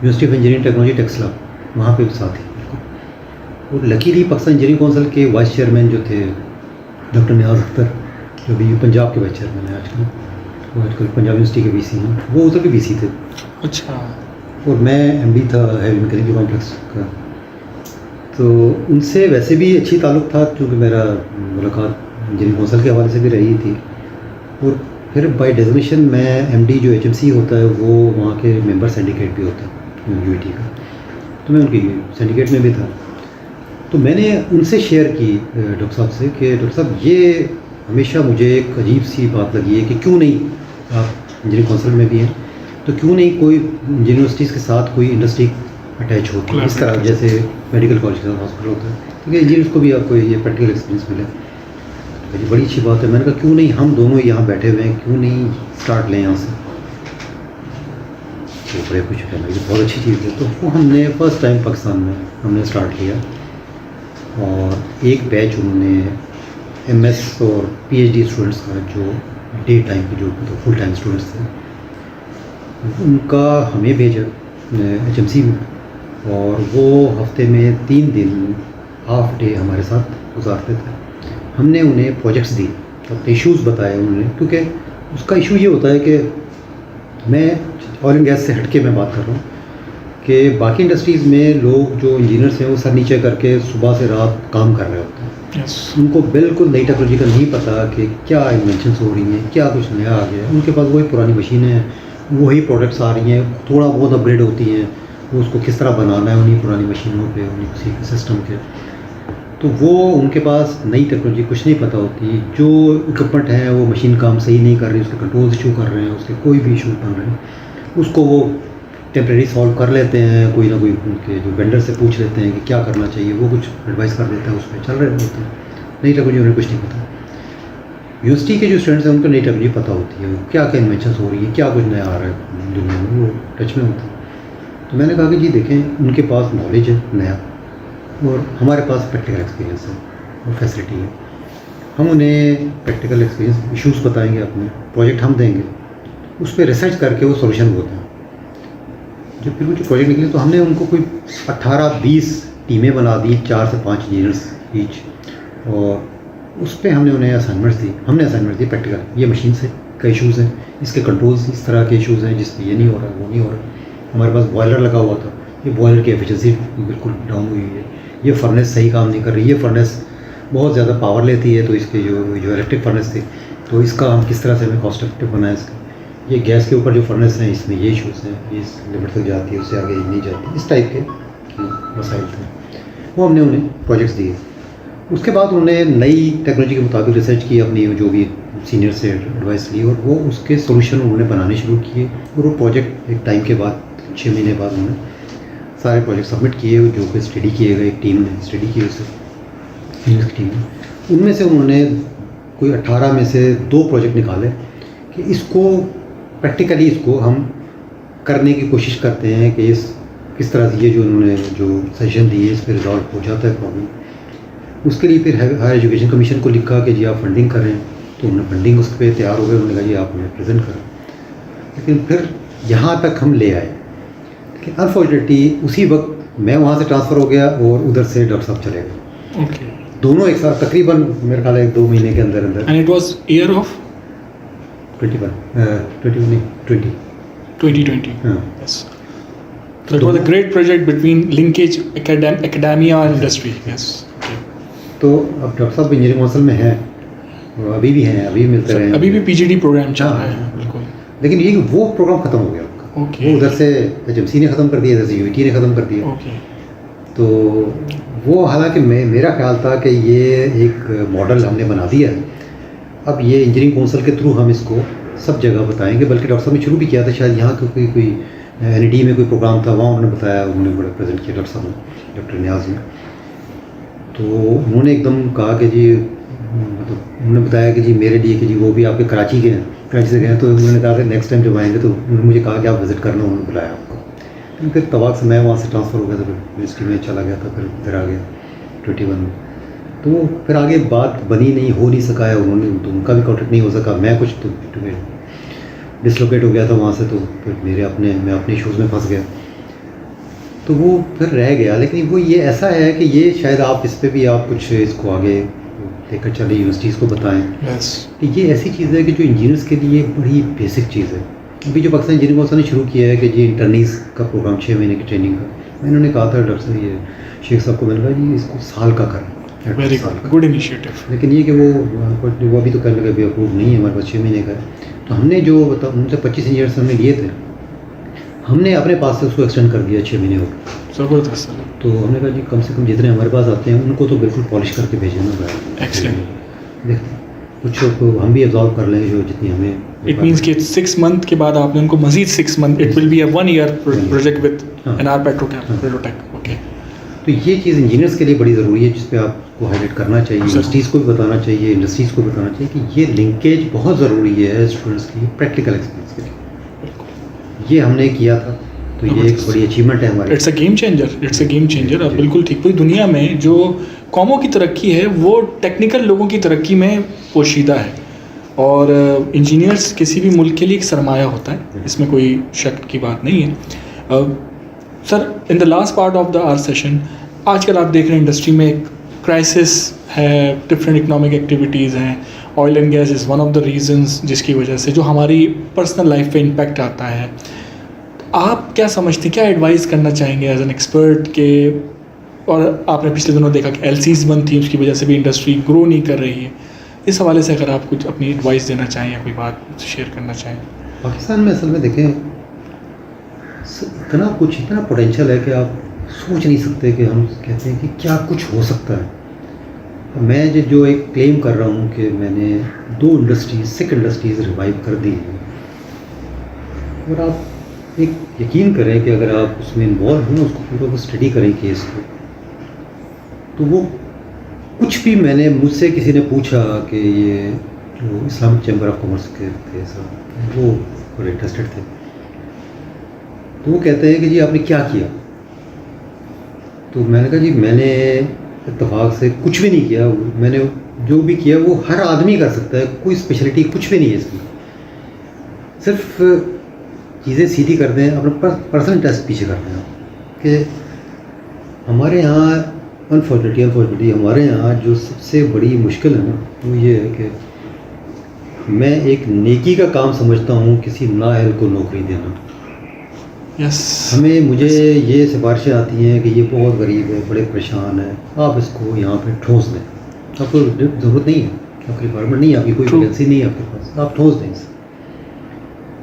B: university of engineering technology Taxila, वहाँ पे साथ ही बिल्कुल। और लकीली पाकिस्तान इंजीनियरिंग काउंसिल के वाइस चेयरमैन जो थे डॉक्टर नियाज़ अख्तर, जो भी पंजाब के वाइस चेयरमैन है आजकल पंजाब यूनिवर्सिटी के VC हैं, वो उधर के VC थे।
A: अच्छा।
B: और मैं MD था हैवी मैकेनिकल कॉम्प्लेक्स का। तो उनसे वैसे भी अच्छी ताल्लुक़ था क्योंकि मेरा मुलाकात इंजीनियरिंग काउंसिल के हवाले से भी रही थी। और फिर बाय डेजिग्नेशन मैं MD जो HMC होता है वो वहाँ के मेंबर सिंडिकेट भी होता है UIT का, तो मैं उनकी सिंडिकेट में भी था। तो मैंने उनसे शेयर की डॉक्टर साहब से कि डॉक्टर साहब ये हमेशा मुझे एक अजीब सी बात लगी है कि क्यों नहीं आप इंजीनियरिंग काउंसिल में भी हैं, तो क्यों नहीं कोई यूनिवर्सिटीज़ के साथ कोई इंडस्ट्री अटैच होती है इस तरह जैसे मेडिकल कॉलेज के साथ हॉस्पिटल होता है, क्योंकि इंजीनियर्स को भी आपको ये प्रैक्टिकल एक्सपीरियंस मिले। ये बड़ी अच्छी बात है। मैंने कहा क्यों नहीं हम दोनों यहाँ बैठे हुए हैं, क्यों नहीं स्टार्ट लें यहाँ से। तो बड़े कुछ कहना ये बहुत अच्छी चीज़ है। तो वो हमने फर्स्ट टाइम पाकिस्तान में हमने स्टार्ट किया और एक बैच उन्होंने MS और PhD स्टूडेंट्स का जो डे टाइम के जो फुल टाइम स्टूडेंट्स थे उनका हमें भेजा HMC में, और वो हफ्ते में 3 दिन हाफ डे हमारे साथ गुजारते थे। हमने उन्हें प्रोजेक्ट्स दिए, अपने इश्यूज़ बताए उन्होंने, क्योंकि उसका इशू ये होता है कि मैं ऑयल एंड गैस से हटके मैं बात कर रहा हूँ कि बाकी इंडस्ट्रीज़ में लोग जो इंजीनियर्स हैं वो सर नीचे करके सुबह से रात काम कर रहे होते हैं। उनको बिल्कुल नई टेक्नोलॉजी का नहीं पता कि क्या इन्वेंशंस हो रही हैं, क्या कुछ नया आ गया है। उनके पास वही पुरानी मशीनें हैं, वही प्रोडक्ट्स आ रही हैं, थोड़ा बहुत अपग्रेड होती हैं, वो उसको किस तरह बनाना है उन्हीं पुरानी मशीनों पे, उन्हीं उसी सिस्टम के। तो वो उनके पास नई टेक्नोलॉजी कुछ नहीं पता होती। जो इक्विपमेंट है वो मशीन काम सही नहीं कर रही, उसके कंट्रोल इशू कर रहे हैं, उसके कोई भी इशू बन रहे हैं, उसको वो टेम्प्रेरी सॉल्व कर लेते हैं। कोई ना कोई उनके जो वेंडर से पूछ लेते हैं कि क्या करना चाहिए, वो कुछ एडवाइस कर देता है, उस पर चल रहे होते हैं। नई टेक्नोलॉजी उन्हें कुछ नहीं पता। यूनिवर्सिटी के जो स्टूडेंट्स हैं उनको नई टेक्नोलॉजी पता होती है, क्या क्या इन्वेंशंस हो रही है, क्या कुछ नया आ रहा है दुनिया में, वो टच में होता है। तो मैंने कहा कि जी देखें उनके पास नॉलेज है नया, और हमारे पास प्रैक्टिकल एक्सपीरियंस है और फैसिलिटी है। हम उन्हें प्रैक्टिकल एक्सपीरियंस इश्यूज़ बताएंगे, अपने प्रोजेक्ट हम देंगे, उस पर रिसर्च करके वो सॉल्यूशन होता है। जब फिर वो जो प्रोजेक्ट निकले तो हमने उनको कोई 18-20 टीमें बना दी, 4 से 5 इंजीनियर्स ईच, और उस पर हमने उन्हें असाइनमेंट्स दी। हमने असाइनमेंट दी प्रैक्टिकल, ये मशीन से का इशूज़ हैं, इसके कंट्रोल्स इस तरह के इशूज़ हैं जिससे ये नहीं हो रहा, वो नहीं हो रहा। हमारे पास बॉयलर लगा हुआ था, ये बॉयलर की एफिशिएंसी बिल्कुल डाउन हुई है, ये फर्नेस सही काम नहीं कर रही, ये फर्नेस बहुत ज़्यादा पावर लेती है, तो इसके जो इलेक्ट्रिक फर्नेस थी, तो इसका हम किस तरह से हमें कॉस्ट इफेक्टिव बनाएं इसका। ये गैस के ऊपर जो फर्नेस हैं, इसमें ये इशूज़ हैं, ये इस लिमिट तक जाती है, उससे आगे नहीं जाती, इस टाइप के मसाइल थे। वो हमने उन्हें प्रोजेक्ट्स दिए। उसके बाद उन्होंने नई टेक्नोलॉजी के मुताबिक रिसर्च की, अपनी जो भी सीनियर से एडवाइस ली, और वो उसके सोल्यूशन उन्होंने बनाने शुरू किए। और वो प्रोजेक्ट एक टाइम के बाद 6 महीने बाद उन्होंने सारे प्रोजेक्ट सबमिट किए, जो कि स्टडी किए गए, एक टीम ने स्टडी की उसे, इंजीनियर्स की टीम ने। उनमें से उन्होंने कोई 18 में से 2 प्रोजेक्ट निकाले कि इसको प्रैक्टिकली इसको हम करने की कोशिश करते हैं कि इस किस तरह से ये जो उन्होंने जो सजेशन दिए इस पर रिजॉल्व हो जाता है प्रॉब्लम। उसके लिए फिर हायर एजुकेशन कमीशन को लिखा कि जी आप फंडिंग करें, तो उन्होंने फंडिंग उस पर तैयार हो गए, उन्होंने कहा जी आप उन्हें प्रेजेंट करें। लेकिन फिर यहाँ तक हम ले आए, लेकिन अनफॉर्चुनेटली उसी वक्त मैं वहाँ से ट्रांसफ़र हो गया और उधर से डॉक्टर साहब चले गए।
A: ओके।
B: दोनों एक साथ तकरीबन मेरे ख्याल है 2 महीने के अंदर अंदर।
A: And it was year of 2020.
B: हाँ।
A: Yes. So it was a great project between linkage academia and industry. Yes. Okay.
B: तो अब डॉक्टर साहब इंजीनियरिंग काउंसिल में हैं, अभी भी हैं, अभी मिलते रहे हैं,
A: अभी भी पीजीडी प्रोग्राम चल
B: हाँ।
A: रहा है। बिल्कुल।
B: लेकिन ये कि वो प्रोग्राम ख़त्म हो गया उनका।
A: ओके।
B: उधर से एचएमसी ने ख़त्म कर दिया, इधर से यूईटी ने ख़त्म कर दिया।
A: ओके।
B: तो वो हालांकि मेरा ख्याल था कि ये एक मॉडल हमने बना दिया है, अब ये इंजीनियरिंग काउंसिल के थ्रू हम इसको सब जगह बताएंगे। बल्कि डॉक्टर साहब ने शुरू भी किया था, शायद यहाँ कोई एनईडी में कोई प्रोग्राम था, वहाँ उन्होंने बताया, उन्होंने बड़ा प्रेजेंट किया डॉक्टर साहब ने, डॉक्टर न्याज ने। तो उन्होंने एकदम कहा कि जी मतलब उन्होंने बताया कि जी मेरे लिए कि जी वो भी आपके कराची के हैं, कराची से गए हैं, तो उन्होंने कहा कि नेक्स्ट टाइम जब आएंगे तो उन्होंने मुझे कहा कि आप विज़िट करना, उन्होंने बुलाया आपको। फिर तबाक से मैं वहाँ से ट्रांसफ़र हो गया, तो फिर यूनिवर्सिटी में चला गया था, फिर आ गया 21 में। तो फिर आगे बात बनी नहीं, हो नहीं सका है, उन्होंने तो उनका भी कॉन्टेक्ट नहीं हो सका, मैं कुछ तो डिसलोकेट हो गया था वहाँ से, तो फिर मैं अपने इशूज़ में फंस गया, तो वो फिर रह गया। लेकिन वो ये ऐसा है कि ये शायद आप इस पर भी आप कुछ इसको आगे लेकर चले, यूनिवर्सिटीज़ को बताएं।
A: Yes.
B: कि ये ऐसी चीज़ है कि जो इंजीनियर्स के लिए बड़ी बेसिक चीज़ है। अभी जो पाकिस्तान इंजीनियरिंग काउंसिल ने शुरू किया है कि जी इंटर्नीज़ का प्रोग्राम 6 महीने की ट्रेनिंग का, मैंने उन्हें कहा था डॉक्टर साहब, ये शेख साहब को, मैंने कहा जी इसको साल का करें,
A: Very good initiative.
B: लेकिन ये कि वो अभी तो करने का भी अप्रूव नहीं है, हमारे पास 6 महीने का है। तो हमने जो उनसे 25 इंजीनियर्स हमने लिए थे, हमने अपने पास से उसको एक्सटेंड कर दिया 6 महीने हो गए।
A: जबरदस्त।
B: तो हमने कहा जी कम से कम जितने हमारे पास आते हैं उनको तो बिल्कुल पॉलिश करके भेजना है।
A: Excellent.
B: देखते कुछ को हम भी एब्जॉर्व कर लेंगे जो जितनी हमें।
A: It means कि 6 मंथ के बाद आपने उनको मजीद 6 month, it will be a 1 year project with
B: हाँ।
A: NR Petrotech. Okay.
B: तो ये चीज़ इंजीनियर्स के लिए बड़ी ज़रूरी है, जिस पे आपको हाईलाइट करना चाहिए, यूनिवर्सिटीज़ को भी बताना चाहिए, इंडस्ट्रीज़ को भी बताना चाहिए कि ये लिंकेज बहुत ज़रूरी है स्टूडेंट्स के लिए, प्रैक्टिकल एक्सपीरियंस के लिए। ये हमने किया था, तो ये एक बड़ी अचीवमेंट है हमारी।
A: It's a game changer. अब बिल्कुल ठीक, पूरी दुनिया में जो कौमों की तरक्की है वो टेक्निकल लोगों की तरक्की में पोशीदा है, और इंजीनियर्स किसी भी मुल्क के लिए एक सरमाया होता है, इसमें कोई शक की बात नहीं है। Sir, in the last part of the our session, आजकल आप देख रहे हैं इंडस्ट्री में एक क्राइसिस है, डिफरेंट इकोनॉमिक एक्टिविटीज़ हैं, oil and gas is one of the reasons जिसकी वजह से जो हमारी पर्सनल लाइफ पे इम्पैक्ट आता है। आप क्या समझते हैं, क्या एडवाइस करना चाहेंगे एज एन एक्सपर्ट के, और आपने पिछले दिनों देखा कि एलसीज बंद थी, उसकी वजह से भी इंडस्ट्री ग्रो नहीं कर रही है, इस हवाले से अगर आप कुछ अपनी एडवाइस देना चाहें या कोई बात शेयर करना चाहें।
B: पाकिस्तान में असल में देखें इतना पोटेंशियल है कि आप सोच नहीं सकते, कि हम कहते हैं कि क्या कुछ हो सकता है। मैं जो एक क्लेम कर रहा हूँ कि मैंने 2 सिक इंडस्ट्रीज़ रिवाइव कर दी हैं, और आप एक यकीन करें कि अगर आप उसमें इन्वॉल्व हो ना, उसको पूरा को स्टडी करें केस को, तो वो कुछ भी मैंने मुझसे किसी ने पूछा कि ये जो इस्लामिक चैम्बर ऑफ कॉमर्स के थे साहब, वो बड़े इंटरेस्टेड थे, तो वो कहते हैं कि जी आपने क्या किया। तो मैंने कहा जी मैंने इत्तेफाक से कुछ भी नहीं किया, मैंने जो भी किया वो हर आदमी कर सकता है, कोई स्पेशलिटी कुछ भी नहीं है इसमें, सिर्फ चीज़ें सीधी कर दें, अपना पर्सनल टेस्ट पीछे कर दें कि हमारे यहाँ अनफॉर्चुनेटली हमारे यहाँ जो सबसे बड़ी मुश्किल है ना वो ये है कि मैं एक नेकी का काम समझता हूँ किसी नाअहल को नौकरी देना। मुझे ये सिफारिशें आती हैं कि ये बहुत गरीब है, बड़े परेशान है, आप इसको यहाँ पे ठोस दें, आपको ज़रूरत नहीं है, आपकी रिक्वायरमेंट नहीं है, आपकी कोई वैकेंसी नहीं है आपके पास, आप ठोस दें इसे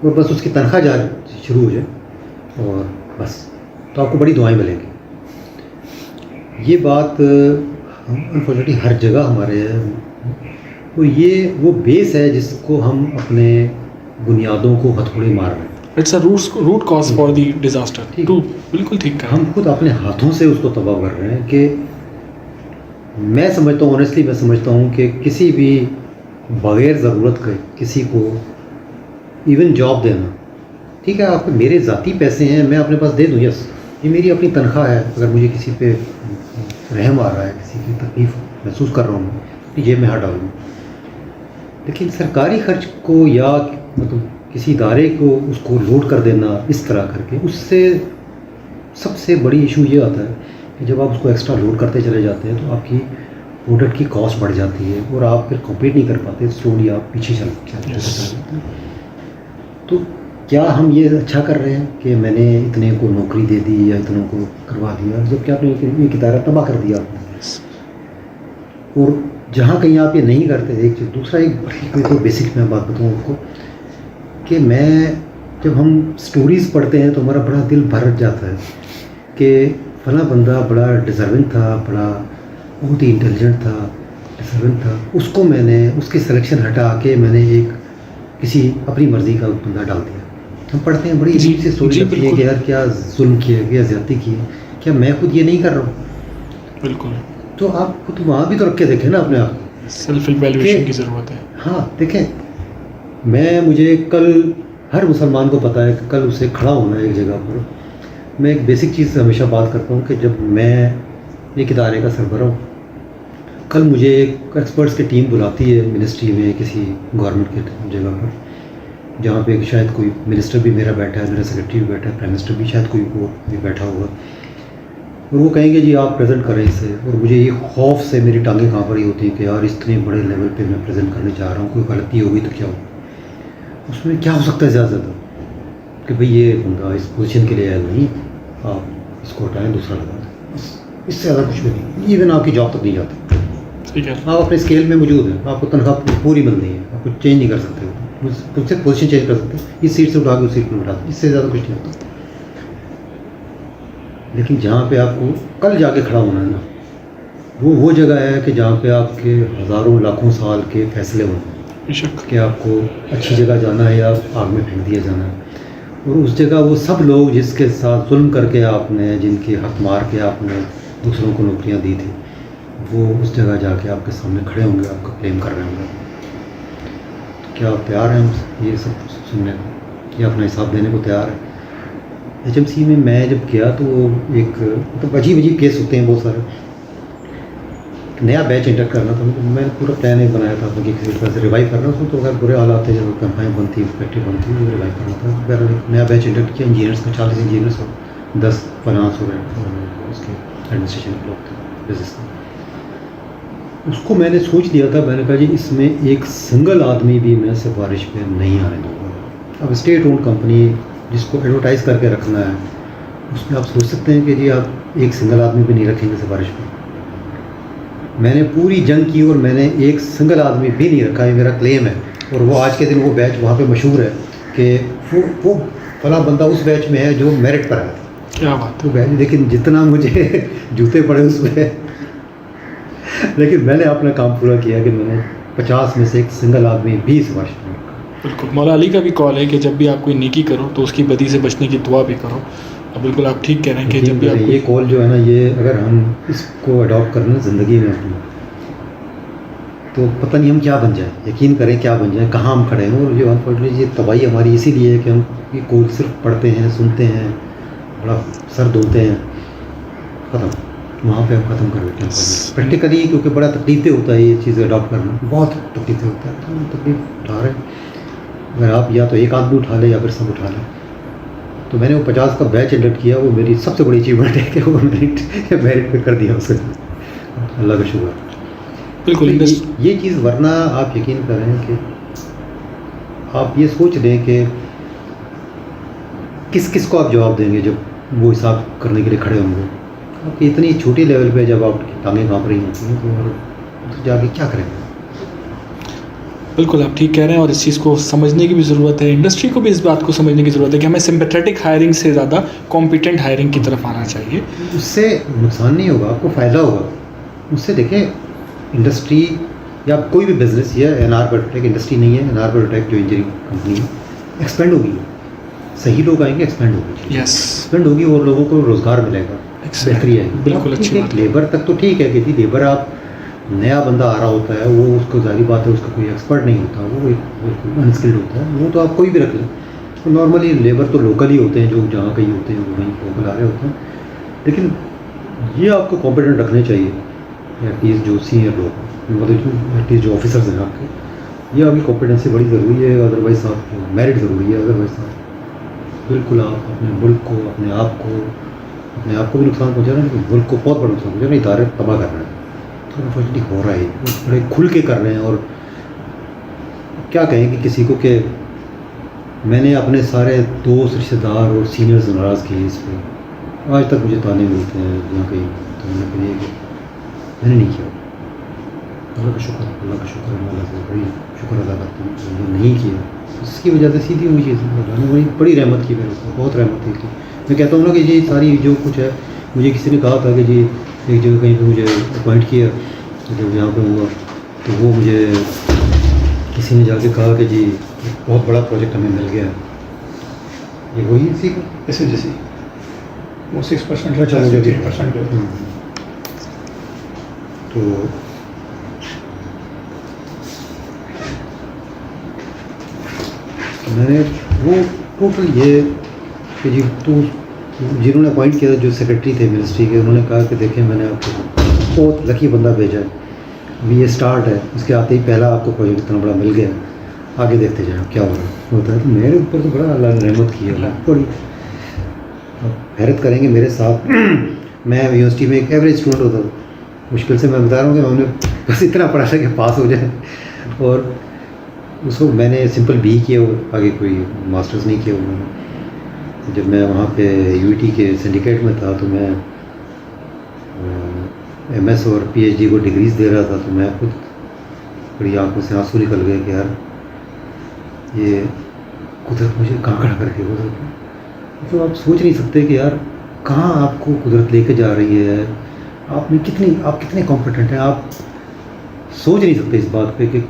B: और बस उसकी तनख्वाह जा शुरू हो जाए और बस, तो आपको बड़ी दुआएं मिलेंगी। ये बात अनफॉर्चुनेटली हर जगह हमारे है, तो ये वो बेस है जिसको हम अपने बुनियादों को हथौड़े मार रहे हैं।
A: It's a root cause for the disaster. तो बिल्कुल ठीक है,
B: हम खुद अपने हाथों से उसको तबाह कर रहे हैं। कि मैं समझता हूँ, ऑनेस्टली मैं समझता हूँ कि किसी भी बगैर ज़रूरत के किसी को इवन जॉब देना, ठीक है, आपके मेरे ज़ाती पैसे हैं, मैं अपने पास दे दूँ, यस, ये मेरी अपनी तनख्वाह है, अगर मुझे किसी पे रहम आ रहा है, किसी की तकलीफ़ महसूस कर रहा हूँ तो जेब में हाथ डाल दूँ। लेकिन सरकारी खर्च को या मतलब किसी इदारे को उसको लोड कर देना इस तरह करके, उससे सबसे बड़ी इशू ये आता है कि जब आप उसको एक्स्ट्रा लोड करते चले जाते हैं तो आपकी प्रोडक्ट की कॉस्ट बढ़ जाती है और आप फिर कॉम्पीट नहीं कर पाते, स्लोली आप पीछे चल जाते हैं। तो क्या हम ये अच्छा कर रहे हैं कि मैंने इतने को नौकरी दे दी या इतनों को करवा दिया, जबकि आपने एक इदारा तबाह कर दिया आपने। और जहाँ कहीं आप ये नहीं करते, एक चीज़, दूसरा एक बड़ी तो बेसिक मैं बात बताऊँ आपको कि जब हम स्टोरीज़ पढ़ते हैं तो हमारा बड़ा दिल भर जाता है कि फला बंदा बड़ा डिज़र्विंग था, बड़ा बहुत ही इंटेलिजेंट था, डिज़र्विंग था, उसको मैंने उसकी सिलेक्शन हटा के मैंने एक किसी अपनी मर्ज़ी का बंदा डाल दिया। हम पढ़ते हैं, बड़ी अजीब सी स्टोरी लगती है कि यार क्या जुल्म किया, क्या ज़्यादती की, क्या मैं खुद ये नहीं कर रहा हूँ?
A: बिल्कुल।
B: तो आप खुद वहाँ भी तो रख के देखें ना अपने आप,
A: सेल्फ इवैल्यूएशन की ज़रूरत है।
B: हाँ देखें, मुझे कल, हर मुसलमान को पता है कि कल उसे खड़ा होना है एक जगह पर। मैं एक बेसिक चीज़ से हमेशा बात करता हूँ कि जब मैं एक इदारे का सरबराह हूँ, कल मुझे एक एक्सपर्ट्स की टीम बुलाती है मिनिस्ट्री में, किसी गवर्नमेंट की जगह पर, जहाँ पे शायद कोई मिनिस्टर भी मेरा बैठा है, मेरा सेक्रेटरी भी बैठा है, प्राइम मिनिस्टर भी शायद कोई वो भी बैठा होगा, और वो कहेंगे जी आप प्रेजेंट करें इसे, और मुझे ये खौफ से मेरी टांगें काँप रही होती है कि यार इतने बड़े लेवल पे मैं प्रेजेंट करने जा रहा हूँ, कोई गलती होगी तो क्या हो, उसमें क्या हो सकता है ज़्यादा कि भाई ये बंदा इस पोजीशन के लिए आया नहीं, आप इसको हटाएं, दूसरा लगा दें, बस, इससे ज़्यादा कुछ भी नहीं। इवन आपकी जॉब तक नहीं जाती,
A: ठीक है,
B: आप अपने स्केल में मौजूद हैं, आपको तनख्वाह पूरी मिल रही है, आप कुछ चेंज नहीं कर सकते, मुझसे पोजीशन चेंज कर सकते, इस सीट से उठा के उस सीट में उठा दें, इससे ज़्यादा कुछ नहीं होता। लेकिन जहाँ पे आपको कल जाके खड़ा होना है ना, वो जगह है कि जहाँ पे आपके हज़ारों लाखों साल के फैसले होंगे कि आपको अच्छी जगह जाना है या आग में फेंक दिया जाना है। और उस जगह वो सब लोग जिसके साथ जुल्म करके आपने, जिनके हक मार के आपने दूसरों को नौकरियाँ दी थी, वो उस जगह जाके आपके सामने खड़े होंगे, आपका क्लेम कर रहे होंगे। तो क्या आप तैयार हैं ये सब सुनने को, या अपना हिसाब देने को तैयार है? HMC में मैं जब गया तो एक मतलब अजीब केस होते हैं बहुत सारे। नया बैच इंटर करना था, तो मैंने पूरा प्लान एक बनाया था कि किसी तरह से रिवाइव करना, उसमें तो अगर बुरे हालात थे, जब कंपनियाँ बंद थी, फैक्ट्री बंद थी, तो रिवाइव करना था। फिर नया बैच इंटर किया, इंजीनियर्स का 40 इंजीनियर्स और 10 फाइनेंस हो गए, उसके एडमिनिस्ट्रेशन के लोग थे, बिजनेस का। उसको मैंने सोच लिया था, मैंने कहा जी इसमें एक सिंगल आदमी भी मैं सिफारिश पे नहीं आने दूँगा। अब स्टेट ओन्ड कंपनी जिसको एडवर्टाइज़ करके रखना है, उसमें आप सोच सकते हैं कि जी आप एक सिंगल आदमी भी नहीं रखेंगे सिफारिश पे। मैंने पूरी जंग की और मैंने एक सिंगल आदमी भी नहीं रखा, है मेरा क्लेम है। और वो आज के दिन वो बैच वहाँ पे मशहूर है कि वो फला बंदा उस बैच में है जो मेरिट पर आया था।
A: क्या बात
B: है। तो बैच, लेकिन जितना मुझे जूते पड़े उसमें, लेकिन मैंने अपना काम पूरा किया कि मैंने 50 में से एक सिंगल आदमी भी सिफारिश नहीं रखा।
A: बिल्कुल, मौला अली का भी कॉल है कि जब भी आप कोई नेकी करो तो उसकी बदी से बचने की दुआ भी करो। अब बिल्कुल आप ठीक कह रहे हैं कि जब भी आप
B: ये कॉल जो है ना, ये अगर हम इसको अडॉप्ट कर लें ज़िंदगी में अपनी, तो पता नहीं हम क्या बन जाए, यकीन करें क्या बन जाए, कहाँ हम खड़े हैं। और जो अनफॉर्चुनेटली ये तबाही हमारी इसीलिए है कि हम ये कोल सिर्फ पढ़ते हैं, सुनते हैं, बड़ा सर धोते हैं, ख़त्म। तो वहाँ पे आप ख़त्म कर देते हैं प्रैक्टिकली, क्योंकि बड़ा तकलीफें होता है ये चीज़ अडॉप्ट करना, बहुत तकलीफें होता है। तो तकलीफ उठा रहे हैं, अगर आप या तो एक आदमी उठा लें या फिर सब उठा लें। तो मैंने वो 50 का बैच एडिट किया, वो मेरी सबसे बड़ी अचीवमेंट है कि वो मेरिट पे कर दिया उसे, अल्लाह का शुक्र।
A: बिल्कुल।
B: तो ये चीज़, वरना आप यकीन करें कि आप ये सोच लें कि किस को आप जवाब देंगे जब वो हिसाब करने के लिए खड़े होंगे। आपकी इतनी छोटी लेवल पे जब आपकी टांगें काँप रही होती हैं तो जाके क्या करेंगे।
A: बिल्कुल आप ठीक कह रहे हैं, और इस चीज़ को समझने की भी ज़रूरत है, इंडस्ट्री को भी इस बात को समझने की ज़रूरत है कि हमें सिंपैथेटिक हायरिंग से ज़्यादा कॉम्पिटेंट हायरिंग की तरफ आना चाहिए।
B: उससे नुकसान नहीं होगा, आपको फ़ायदा होगा उससे। देखें, इंडस्ट्री या कोई भी बिजनेस, या एनआर बायोटेक इंडस्ट्री नहीं है, एनआर बायोटेक जो इंजीनियरिंग कंपनी है, एक्सपेंड होगी, सही लोग आएंगे, एक्सपेंड होगी, एक्सपेंड होगी और लोगों को रोज़गार मिलेगा, बेहतरी आएगी।
A: बिल्कुल अच्छी बात।
B: लेबर तक तो ठीक है कि जी लेबर, आप नया बंदा आ रहा होता है, वो उसको जारी बात है, उसका कोई एक्सपर्ट नहीं होता, वो एक अनस्किल्ड होता है, वो तो आप कोई भी रख लें। तो नॉर्मली लेबर तो लोकल ही होते हैं, जो जहाँ कहीं होते हैं वो वहीं लोकल आ रहे होते हैं। लेकिन ये आपको कॉम्पिटेंट रखने चाहिए, एटलीस्ट जो सीनियर लोग, मतलब एटलीस्ट जो ऑफिसर्स हैं आपके, ये आपकी कॉम्पिटेंसी बड़ी ज़रूरी है। अदरवाइज़ आप मेरिट ज़रूरी है, अदरवाइज़ आप बिल्कुल आप अपने मुल्क को, अपने आप को भी नुकसान पहुँचा रहे हैं, लेकिन मुल्क को बहुत बड़ा नुकसान पहुँचा रहे हैं, इदारे तबाह कर रहे हैं। तो अनफॉर्चुनेटली हो रहा है, वो बड़े खुल के कर रहे हैं। और क्या कहें कि किसी को कि मैंने अपने सारे दोस्त, रिश्तेदार और सीनियर्स नाराज़ किए इस पर। आज तक मुझे ताने मिलते हैं जहाँ कहीं, तो मैंने कहा कि मैंने नहीं किया। अल्लाह का शुक्र, अल्लाह का शुक्र है, अल्लाह से बड़ी शुक्र अदा करता हूँ जो नहीं किया। इसकी वजह से सीधी हुई चीज़, अल्लाह ने बड़ी रहमत की मेरे ऊपर, बहुत रहमत की। मैं कहता हूँ ना कि ये सारी जो कुछ है, मुझे किसी ने कहा था कि जी एक जगह कहीं पे मुझे अपॉइंट किया, जब यहाँ पे हुआ तो वो मुझे किसी ने जाके कहा कि जी बहुत बड़ा प्रोजेक्ट हमें मिल गया है। ये वही इसी का
C: SHGC वो 6%
B: अच्छा, मुझे भी
C: 8%।
B: तो मैंने वो टोटल ये कि जी तो जिन्होंने अपॉइंट किया, जो सेक्रेटरी थे मिनिस्ट्री के, उन्होंने कहा कि देखें मैंने आपको बहुत लकी बंदा भेजा है, अभी ये स्टार्ट है, इसके आते ही पहला आपको प्रोजेक्ट इतना बड़ा मिल गया, आगे देखते जाए क्या हो रहा होता है। तो मेरे ऊपर तो बड़ा अल्लाह ने रहमत की है, बड़ी हैरत करेंगे मेरे साथ। मैं यूनिवर्सिटी में एक एवरेज स्टूडेंट होता था, मुश्किल से मैं बता रहा हूँ कि मैंने बस इतना पढ़ा था कि पास हो जाए, और उसको मैंने सिंपल बी किया, आगे कोई मास्टर्स नहीं किया उन्होंने। जब मैं वहाँ पे यूईटी के सिंडिकेट में था तो मैं MS और PhD को डिग्रीज दे रहा था, तो मैं खुद बड़ी आंखों से आंसू निकल गए कि यार ये कुदरत मुझे कहाँ खड़ा करके गुजर। तो आप सोच नहीं सकते कि यार कहाँ आपको कुदरत लेके जा रही है, आप कितने कॉम्पिटेंट हैं। आप सोच नहीं सकते इस बात पे कि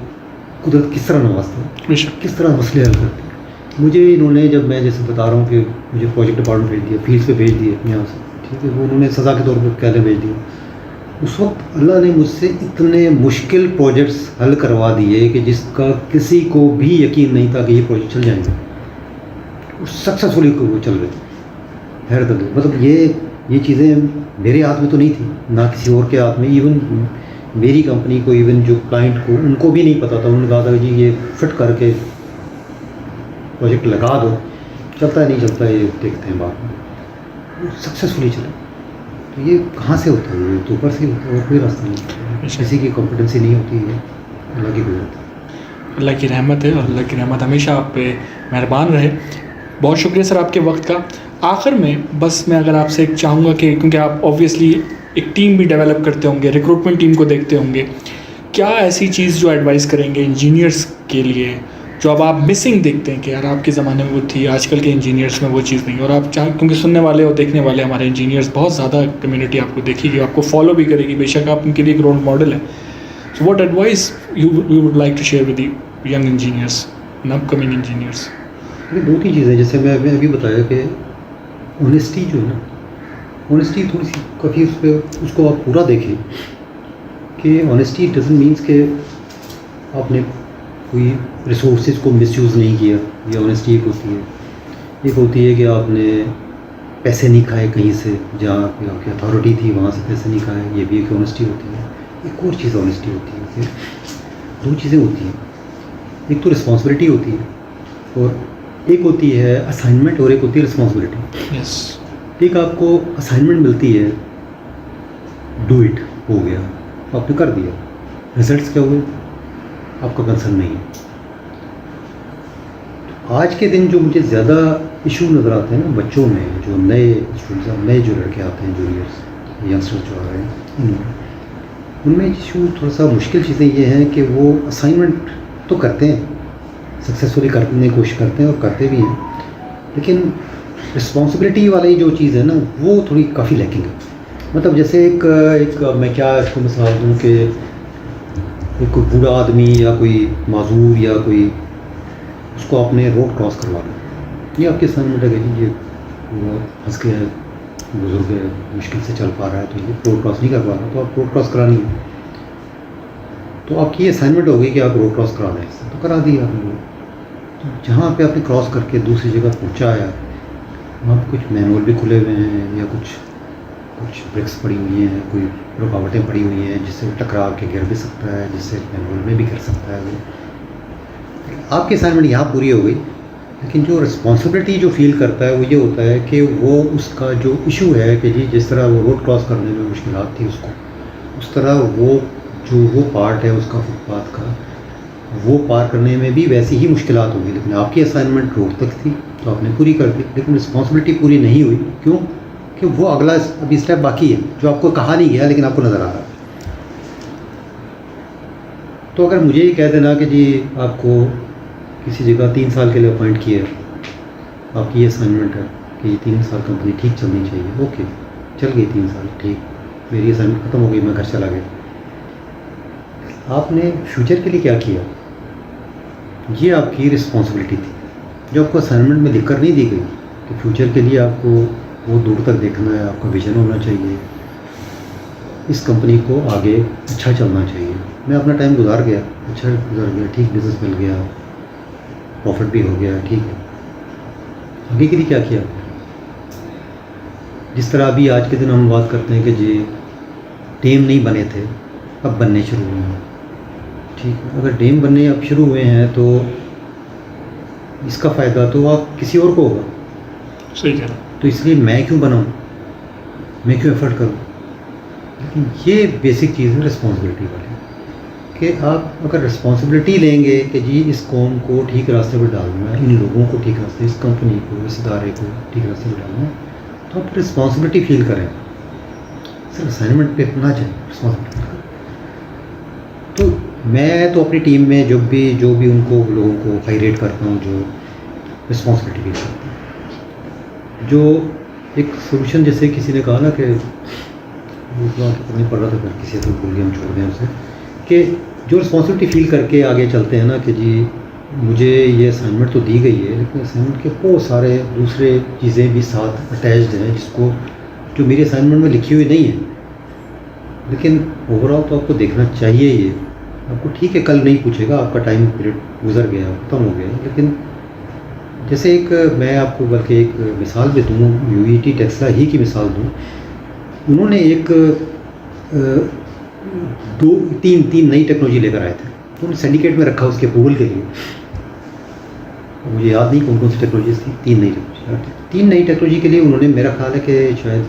B: कुदरत किस तरह नवाजता है, किस तरह मसले हल करती है। मुझे इन्होंने, जब मैं जैसे बता रहा हूँ कि मुझे प्रोजेक्ट डिपार्टमेंट भेज दिया, फील्ड पे भेज दिए यहाँ से, ठीक है, वो उन्होंने सज़ा के तौर पर कैले भेज दिया। उस वक्त अल्लाह ने मुझसे इतने मुश्किल प्रोजेक्ट्स हल करवा दिए कि जिसका किसी को भी यकीन नहीं था कि ये प्रोजेक्ट चल जाएंगे, सक्सेसफुली वो चल गए। हैरत, मतलब ये चीज़ें मेरे हाथ में तो नहीं थी, ना किसी और के हाथ में। इवन मेरी कंपनी को, इवन जो क्लाइंट को, उनको भी नहीं पता था। उन्होंने कहा था कि जी ये फिट करके प्रोजेक्ट लगा दो, चलता है नहीं चलता है ये देखते हैं बाद में। सक्सेसफुली चला। तो ये कहाँ से होता है? ये तो ऊपर से होता है, और कोई रास्ता नहीं। किसी की कॉम्पिटेंसी नहीं होती है, अल्लाह की कुदरत है,
A: अल्लाह की रहमत है, और अल्लाह की रहमत हमेशा आप पे मेहरबान रहे। बहुत शुक्रिया सर आपके वक्त का। आखिर में बस मैं अगर आपसे एक चाहूँगा कि क्योंकि आप ऑब्वियसली एक टीम भी डेवलप करते होंगे, रिक्रूटमेंट टीम को देखते होंगे, क्या ऐसी चीज़ जो एडवाइस करेंगे इंजीनियर्स के लिए जो अब आप मिसिंग देखते हैं कि यार आपके ज़माने में वो थी, आजकल के इंजीनियर्स में वो चीज़ नहीं, और आप चाह, क्योंकि सुनने वाले और देखने वाले हमारे इंजीनियर्स बहुत ज़्यादा कम्युनिटी आपको देखेगी, आपको फॉलो भी करेगी, बेशक आप उनके लिए एक रोल मॉडल है। So what advice you would like to share with the young engineers and upcoming engineers?
B: ये दो तीन चीज़ें, जैसे मैं अभी बताया कि ऑनेस्टी जो है ना, ऑनेस्टी थोड़ी सी काफ़ी उस पर उसको आप पूरा देखें कि ऑनेस्टी डजंट मीन्स कि आपने कोई रिसोर्सेज को मिसयूज़ नहीं किया। ये ऑनेस्टी एक होती है। एक होती है कि आपने पैसे नहीं खाए कहीं से, जहाँ पे आपकी अथॉरिटी थी वहाँ से पैसे नहीं खाए, ये भी एक ऑनेस्टी होती है। एक और चीज़ ऑनेस्टी होती है, फिर दो चीज़ें होती हैं, एक तो रिस्पॉन्सिबिलिटी होती है और एक होती है असाइनमेंट और एक होती है रिस्पॉन्सिबिलिटी।
A: यस,
B: एक आपको असाइनमेंट मिलती है, डू इट, हो गया, आपने कर दिया, रिजल्ट्स क्या हुए आपका कंसर्न नहीं है। आज के दिन जो मुझे ज़्यादा इशू नज़र आते हैं ना बच्चों में, जो नए स्टूडेंट्स, नए जो लड़के आते हैं, जूनियर्स यंगस्टर्स जो आ रहे हैं, उनमें इशू थोड़ा सा मुश्किल चीज़ें ये हैं कि वो असाइनमेंट तो करते हैं, सक्सेसफुली करने की कोशिश करते हैं और करते भी हैं, लेकिन रिस्पॉन्सिबिलिटी वाली जो चीज़ है ना वो थोड़ी काफ़ी लैकिंग है। मतलब जैसे एक मैं क्या इसको मिसाल दूँ कि एक कोई बूढ़ा आदमी या कोई माजूर या कोई, उसको आपने रोड क्रॉस करवा लो, ये आपके असाइनमेंट है कि ये वो फंस गया है, बुजुर्ग है, मुश्किल से चल पा रहा है, तो ये रोड क्रॉस नहीं कर पा रहा, तो आप रोड क्रॉस करानी है, तो आपकी ये असाइनमेंट हो गई कि आप रोड क्रॉस करा दें, तो करा दिया आपने। तो जहाँ पे आपने क्रॉस करके दूसरी जगह पहुँचा है, वहाँ पर कुछ मैनुअल भी खुले हुए हैं या कुछ ब्रेक्स पड़ी हुई हैं, कोई रुकावटें पड़ी हुई हैं जिससे वो टकरा के गिर भी सकता है, जिससे मैनुअल में भी गिर सकता है वो। आपकी असाइनमेंट यहाँ पूरी हो गई, लेकिन जो रिस्पॉन्सिबिलिटी जो फील करता है वो ये होता है कि वो उसका जो इशू है कि जी जिस तरह वो रोड क्रॉस करने में मुश्किलात थी उसको, उस तरह वो पार्ट है उसका फुटपाथ का, वो पार करने में भी वैसी ही मुश्किलात होगी। लेकिन आपकी असाइनमेंट रोड तक थी तो आपने पूरी कर दी, लेकिन रिस्पॉन्सिबिलिटी पूरी नहीं हुई। क्यों? कि वो अगला अभी स्टेप बाकी है जो आपको कहा नहीं गया लेकिन आपको नज़र आ रहा है। तो अगर मुझे ये कह देना कि जी आपको किसी जगह 3 साल के लिए अपॉइंट किया, आपकी ये असाइनमेंट है कि ये 3 साल कंपनी ठीक चलनी चाहिए, ओके चल गई 3 साल, ठीक, मेरी असाइनमेंट ख़त्म हो गई, मैं घर चला गया। आपने फ्यूचर के लिए क्या किया, ये आपकी रिस्पॉन्सिबिलिटी थी, जो आपको असाइनमेंट में लिखकर नहीं दी गई कि फ्यूचर के लिए आपको वो दूर तक देखना है, आपका विजन होना चाहिए, इस कंपनी को आगे अच्छा चलना चाहिए। मैं अपना टाइम गुजार गया, अच्छा गुजार गया, ठीक, बिज़नेस मिल गया, प्रॉफिट भी हो गया, ठीक है, आगे के लिए क्या किया? जिस तरह अभी आज के दिन हम बात करते हैं कि जी टीम नहीं बने थे, अब बनने शुरू हुए हैं, ठीक है, अगर टीम बनने अब शुरू हुए हैं तो इसका फ़ायदा तो आप किसी और को होगा।
A: सही कह रहा।
B: तो इसलिए मैं क्यों बनाऊँ, मैं क्यों एफर्ट करूँ? लेकिन ये बेसिक चीज़ है रिस्पॉन्सिबिलिटी वाली, कि आप अगर रिस्पॉन्सिबिलिटी लेंगे कि जी इस कौम को ठीक रास्ते पर डालना है, इन लोगों को ठीक रास्ते, इस कंपनी को, इस इदारे को ठीक रास्ते पर डालना है, तो आप रिस्पॉन्सिबिलिटी फील करें, सिर्फ असाइनमेंट पे ना जाए, रिस्पॉन्सिबिलिटी। तो मैं तो अपनी टीम में जो भी उनको लोगों को हाई रेट करता हूँ जो रिस्पॉन्सिबिलिटी फील करते हैं, जो एक सोल्यूशन, जैसे किसी ने कहा ना कि नहीं पढ़ रहा था, फिर किसी तो भूल गया, हम छोड़ दें उसे, कि जो रिस्पॉन्सिबिलिटी फील करके आगे चलते हैं ना कि जी मुझे ये असाइनमेंट तो दी गई है, लेकिन असाइनमेंट के बहुत सारे दूसरे चीज़ें भी साथ अटैच्ड हैं जिसको जो मेरी असाइनमेंट में लिखी हुई नहीं है, लेकिन ओवरऑल तो आपको देखना चाहिए। ये आपको ठीक है, कल नहीं पूछेगा, आपका टाइम पीरियड गुजर गया, ख़त्म हो गया, लेकिन जैसे एक मैं आपको बल्कि एक मिसाल भी दूँ, यूईटी टेस्ला ही की मिसाल दूँ। उन्होंने एक 2-3 नई टेक्नोलॉजी लेकर आए थे, तो उन्होंने सिंडिकेट में रखा उसके अप्रूवल के लिए। मुझे याद नहीं कौन कौन सी टेक्नोलॉजीज थी, 3 नई टेक्नोलॉजी के लिए उन्होंने, मेरा ख्याल है कि शायद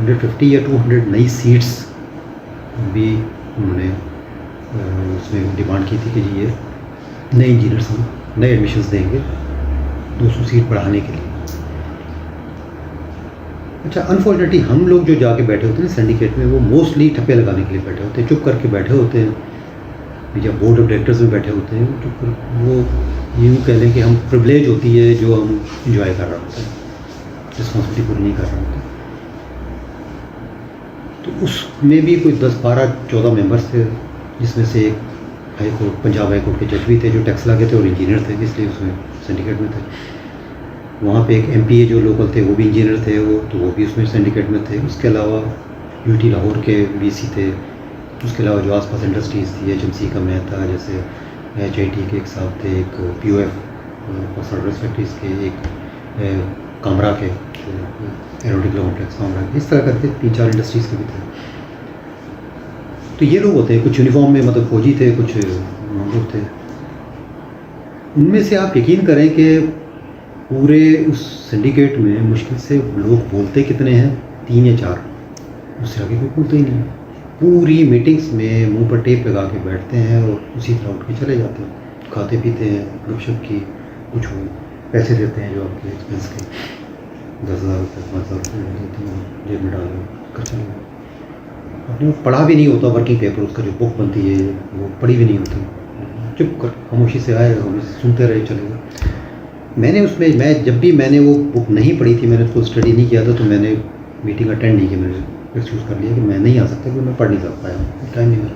B: 150 या 200 नई सीट्स भी उन्होंने उसमें डिमांड की थी कि जी ये नए इंजीनियर्स हम नए एडमिशन्स देंगे 200 सीट बढ़ाने के लिए। अच्छा, अनफॉर्चुनेटली हम लोग जो जाके बैठे होते हैं सिंडिकेट में, वो मोस्टली ठप्पे लगाने के लिए बैठे होते हैं, चुप करके बैठे होते हैं, या बोर्ड ऑफ डायरेक्टर्स में बैठे होते हैं, चुप कर, वो यूँ कह लें कि हम प्रिविलेज होती है जो हम इंजॉय कर रहे होते हैं, रिस्पॉन्सिबिलिटी पूरी नहीं कर रहे होते। तो उसमें भी कोई 10, 12, 14 मेंबर्स थे, जिसमें से एक high court, Punjab high court के जज भी थे जो टैक्स लगे थे और इंजीनियर थे, इसलिए उसमें सिंडिकेट में थे। वहाँ पे एक एमपीए जो लोकल थे वो भी इंजीनियर थे, वो भी उसमें सिंडिकेट में थे। उसके अलावा यूटी लाहौर के वीसी थे, उसके अलावा जो आसपास इंडस्ट्रीज़ थी, एचएमसी का मैं था, जैसे एचआईटी के एक साहब थे, एक पीओएफ सर्विस फैक्ट्रीज़ के, एक कामरा के एरोटिकल कॉम्प्लेक्स कामरा के, इस तरह करके 3-4 इंडस्ट्रीज़ के भी थे। तो ये लोग होते हैं, कुछ यूनिफॉर्म में मतलब फौजी थे, कुछ लोग थे। उनमें से आप यकीन करें कि पूरे उस सिंडिकेट में मुश्किल से लोग बोलते कितने हैं, 3 या 4, उससे आगे कोई बोलते ही नहीं। पूरी मीटिंग्स में मुंह पर टेप लगा के बैठते हैं और उसी तरह उठ के चले जाते हैं, खाते पीते हैं, गपशप की कुछ पैसे देते हैं जो आपके एक्सपेंस के 10,000 रुपये 5,000 रुपये देते हैं, जेब में डाल कर चले गए। अपने पढ़ा भी नहीं होता वर्किंग पेपर, उसका जो बुक बनती है वो पढ़ी भी नहीं होती, चुप कर खामोशी से आए, खामोशी से सुनते रहे, चले गए। मैं जब भी मैंने वो बुक नहीं पढ़ी थी, मैंने उसको स्टडी नहीं किया था, तो मैंने मीटिंग अटेंड नहीं की, मैंने एक्सक्यूज़ कर लिया कि मैं नहीं आ सकता क्योंकि मैं पढ़ नहीं सकता पाया, टाइम नहीं मिला।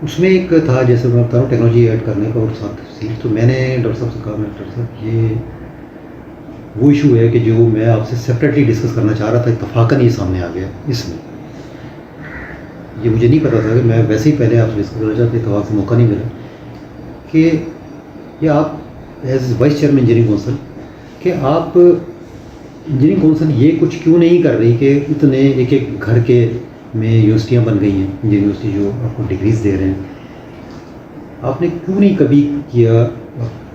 B: उसमें एक था, जैसे मैं बता रहा हूँ, टेक्नोलॉजी ऐड करने का और साथ सीख, तो मैंने डॉक्टर साहब से कहा, मैं डॉक्टर साहब ये वो इशू है कि जो मैं आपसे सेपरेटली डिस्कस करना चाह रहा था, इत्तफाकन ये सामने आ गया। इसमें ये मुझे नहीं पता था कि मैं वैसे ही पहले आपसे डिस्कस करना चाहता, इत्तफाक से मौका नहीं मिला कि ये आप as vice chairman engineering council कि आप इंजीनियरिंग काउंसिल ये कुछ क्यों नहीं कर रही कि इतने एक घर के में यूनिवर्सिटियाँ बन गई हैं, इंजीनियरिंग यूनिवर्सिटी जो आपको डिग्रीज़ दे रहे हैं, आपने क्यों नहीं कभी किया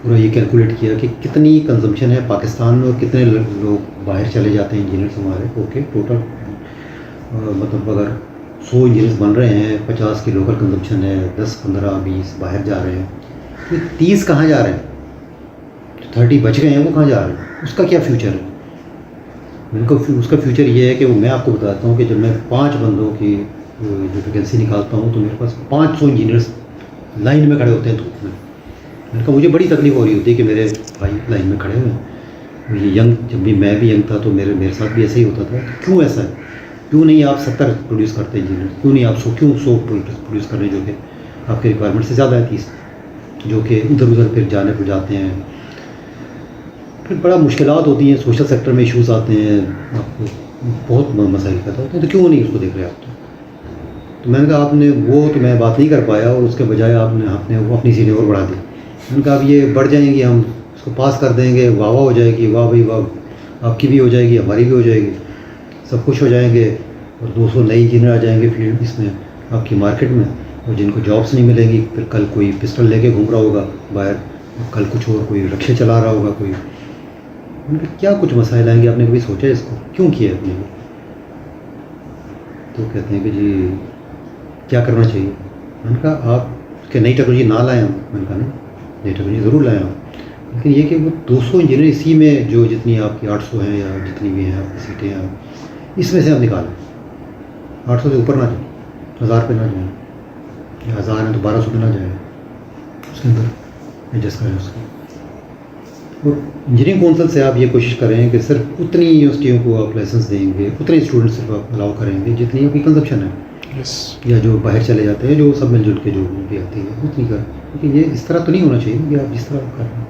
B: पूरा ये कैलकुलेट किया कि कितनी कंजम्पशन है पाकिस्तान में और कितने लोग बाहर चले जाते हैं इंजीनियर्स हमारे। ओके, टोटल मतलब अगर 100 इंजीनियर्स बन रहे हैं, 50 की लोकल कंजम्पशन है, 10, 15, 20 बाहर जा रहे हैं, तो 30 कहाँ जा रहे हैं, जो 30 बच गए हैं वो कहाँ जा रहे हैं, उसका क्या फ्यूचर है? उसका फ्यूचर ये है कि मैं आपको बताता हूँ कि जब मैं 5 बंदों की जो वैकेंसी निकालता हूँ तो मेरे पास 500 इंजीनियर्स लाइन में खड़े होते हैं धूप में। मैंने कहा मुझे बड़ी तकलीफ हो रही होती है कि मेरे भाई लाइन में खड़े हुए हैं। ये जब भी मैं भी यंग था तो मेरे साथ भी ऐसा ही होता था। क्यों ऐसा है? क्यों नहीं आप 70 प्रोड्यूस करते इंजीनियर? क्यों नहीं आप 100 प्रोड्यूस कर रहे जो कि आपके रिक्वायरमेंट से ज़्यादा है 30, जो कि इधर उधर फिर जाने पर जाते हैं, फिर बड़ा मुश्किलात होती हैं, सोशल सेक्टर में इश्यूज़ आते हैं, आपको बहुत मसाइल पैदा होते हैं, तो क्यों नहीं उसको देख रहे आप? तो मैंने कहा आपने वो तो मैं बात नहीं कर पाया और उसके बजाय आपने वो अपनी सीटें और बढ़ा दी। मैंने कहा अब ये बढ़ जाएंगी, हम इसको पास कर देंगे, वाह वाह हो जाएगी, वाह भाई वाह, आपकी भी हो जाएगी, हमारी भी हो जाएगी, सब कुछ हो जाएंगे और 200 नए इंजीनियर आ जाएंगे फील्ड इसमें आपकी मार्केट में, और जिनको जॉब्स नहीं मिलेंगी, फिर कल कोई पिस्टल लेके घूम रहा होगा बाहर, कल कुछ और कोई रिक्शे चला रहा होगा कोई। उनके क्या कुछ मसाइल आएंगे, आपने कभी सोचा इसको क्यों किया आपने? तो कहते हैं कि जी क्या करना चाहिए। मैंने कहा आप कि नई टेक्नोलॉजी ना लाएं हम। मैंने कहा नहीं, नई टेक्नोलॉजी ज़रूर लाएं हम, लेकिन ये कि वो 200 इंजीनियर इसी में जो जितनी आपकी 800 हैं या जितनी भी हैं आपकी सीटें हैं, इसमें से आप निकालें। 800 से ऊपर ना जाए, 1000 पे ना जाए, या 1000 है तो 1200 पे ना जाए, उसके अंदर एडजस्ट करें उसको। और इंजीनियरिंग काउंसिल से आप ये कोशिश करें कि सिर्फ उतनी यूनिवर्सिटियों को आप लाइसेंस देंगे, उतने स्टूडेंट्स सिर्फ आप अलाउ करेंगे जितनी आपकी कंजप्शन है, या जो बाहर चले जाते हैं, जो सब मिलजुल के जो भी आती है उतनी करें। क्योंकि ये इस तरह तो नहीं होना चाहिए कि आप जिस तरह कर रहे हैं।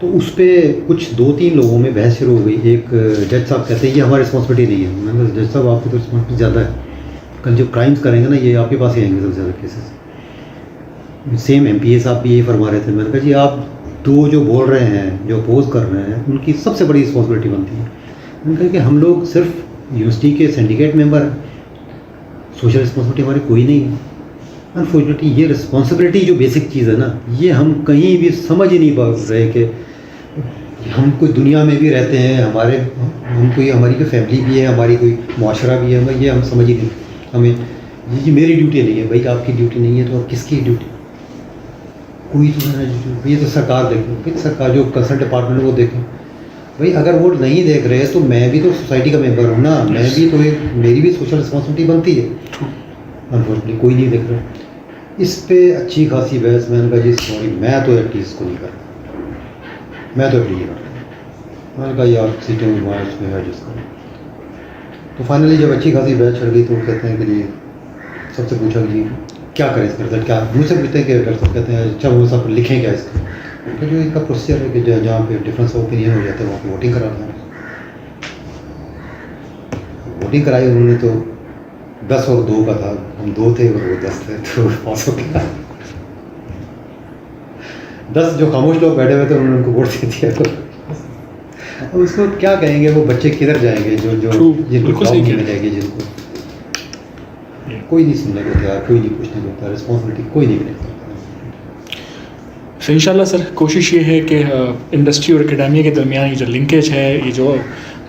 B: तो उस पर कुछ 2-3 लोगों में बहस शुरू हो गई। एक जज साहब कहते हैं ये हमारी रिस्पॉन्सिबिलिटी नहीं है। मैंने कहा जज साहब आपकी तो रिस्पॉन्सिबिलिटी ज़्यादा है, कल जो क्राइम्स करेंगे ना ये आपके पास ही आएंगे सबसे ज़्यादा केसेस। सेम MPA साहब भी यही फरमा रहे थे। मैंने कहा जी आप दो जो बोल रहे हैं, जो अपोज कर रहे हैं, उनकी सबसे बड़ी रिस्पॉन्सिबिलिटी बनती है। मैंने कहा कि हम लोग सिर्फ यूनिवर्सिटी के सिंडिकेट मेंबर हैं, सोशल रिस्पॉन्सिबिलिटी हमारी कोई नहीं है। अनफॉर्चुनेटली ये रिस्पॉन्सिबिलिटी जो बेसिक चीज़ है ना, ये हम कहीं भी समझ ही नहीं पा रहे कि हम कोई दुनिया में भी रहते हैं, हमारी कोई फैमिली भी है, हमारी कोई मुआशरा भी है, ये हम समझ ही नहीं। हमें ये मेरी ड्यूटी नहीं है। भाई आपकी ड्यूटी नहीं है तो अब किसकी ड्यूटी? कोई तो है ड्यूटी। ये तो सरकार देखे, फिर सरकार जो कंसर्न डिपार्टमेंट है वो देखें। भाई अगर वो नहीं देख रहे तो मैं भी तो सोसाइटी का मेंबर हूँ ना, मैं भी तो मेरी भी सोशल रिस्पॉन्सिबिलिटी बनती है। अनफॉर्चुनेटली कोई नहीं देख रहा। इस पे अच्छी खासी बहस। मैंने कहा जी सॉरी, मैं तो एटलीस्ट को नहीं कर रहा, मैं तो एटलीस्ट कर रहा। मैंने कहा यार सीटें में उसमें है जिसको। तो फाइनली जब अच्छी खासी बहस चढ़ गई तो कहते हैं कि जी सबसे पूछा कि जी क्या करें इसका रिजल्ट, क्या मुझसे पूछते हैं कि डॉक्टर कहते हैं अच्छा वो सब लिखें क्या इसका। तो जो इनका प्रोसीजर है कि जहाँ पे डिफरेंस ऑफ ओपिनियन हो जाता है वहाँ पे वोटिंग कराते हैं। वोटिंग कराई उन्होंने तो 10 और 2 का था, हम 2 थे और वो 10 थे, तो पास हो गया। 10 जो खामोश लोग बैठे हुए थे उन्होंने उनको वोट दे दिया। तो अब उसको क्या कहेंगे, वो बच्चे किधर जाएंगे जो जो
A: True,
B: जिनको
A: बिल्कुल
B: जॉब
A: सही
B: नहीं
A: कह
B: मिलेगी, जिनको कोई नहीं सुनने को तैयार, कोई नहीं पूछने को तैयार, रिस्पॉन्सिबिलिटी कोई नहीं लेता।
A: तो इंशाल्लाह सर कोशिश ये है कि इंडस्ट्री और एकेडमिया के दरमियान ये जो लिंकेज है, ये जो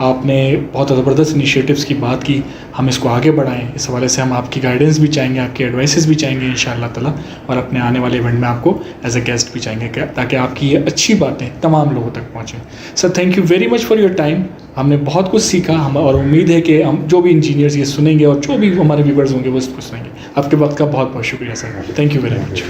A: आपने बहुत ज़बरदस्त इनिशिएटिव्स की बात की, हम इसको आगे बढ़ाएं। इस हवाले से हम आपकी गाइडेंस भी चाहेंगे, आपकी एडवाइसेस भी चाहेंगे इंशाल्लाह ताला, और अपने आने वाले इवेंट में आपको एज अ गेस्ट भी चाहेंगे ताकि आपकी ये अच्छी बातें तमाम लोगों तक पहुँचें। Sir thank you very much for your time. हमने बहुत कुछ सीखा, हम और उम्मीद है कि हम जो भी इंजीनियर्स ये सुनेंगे और जो भी हमारे व्यूवर्स होंगे वो इसको सुनेंगे। आपके वक्त का बहुत बहुत शुक्रिया sir, thank you very much.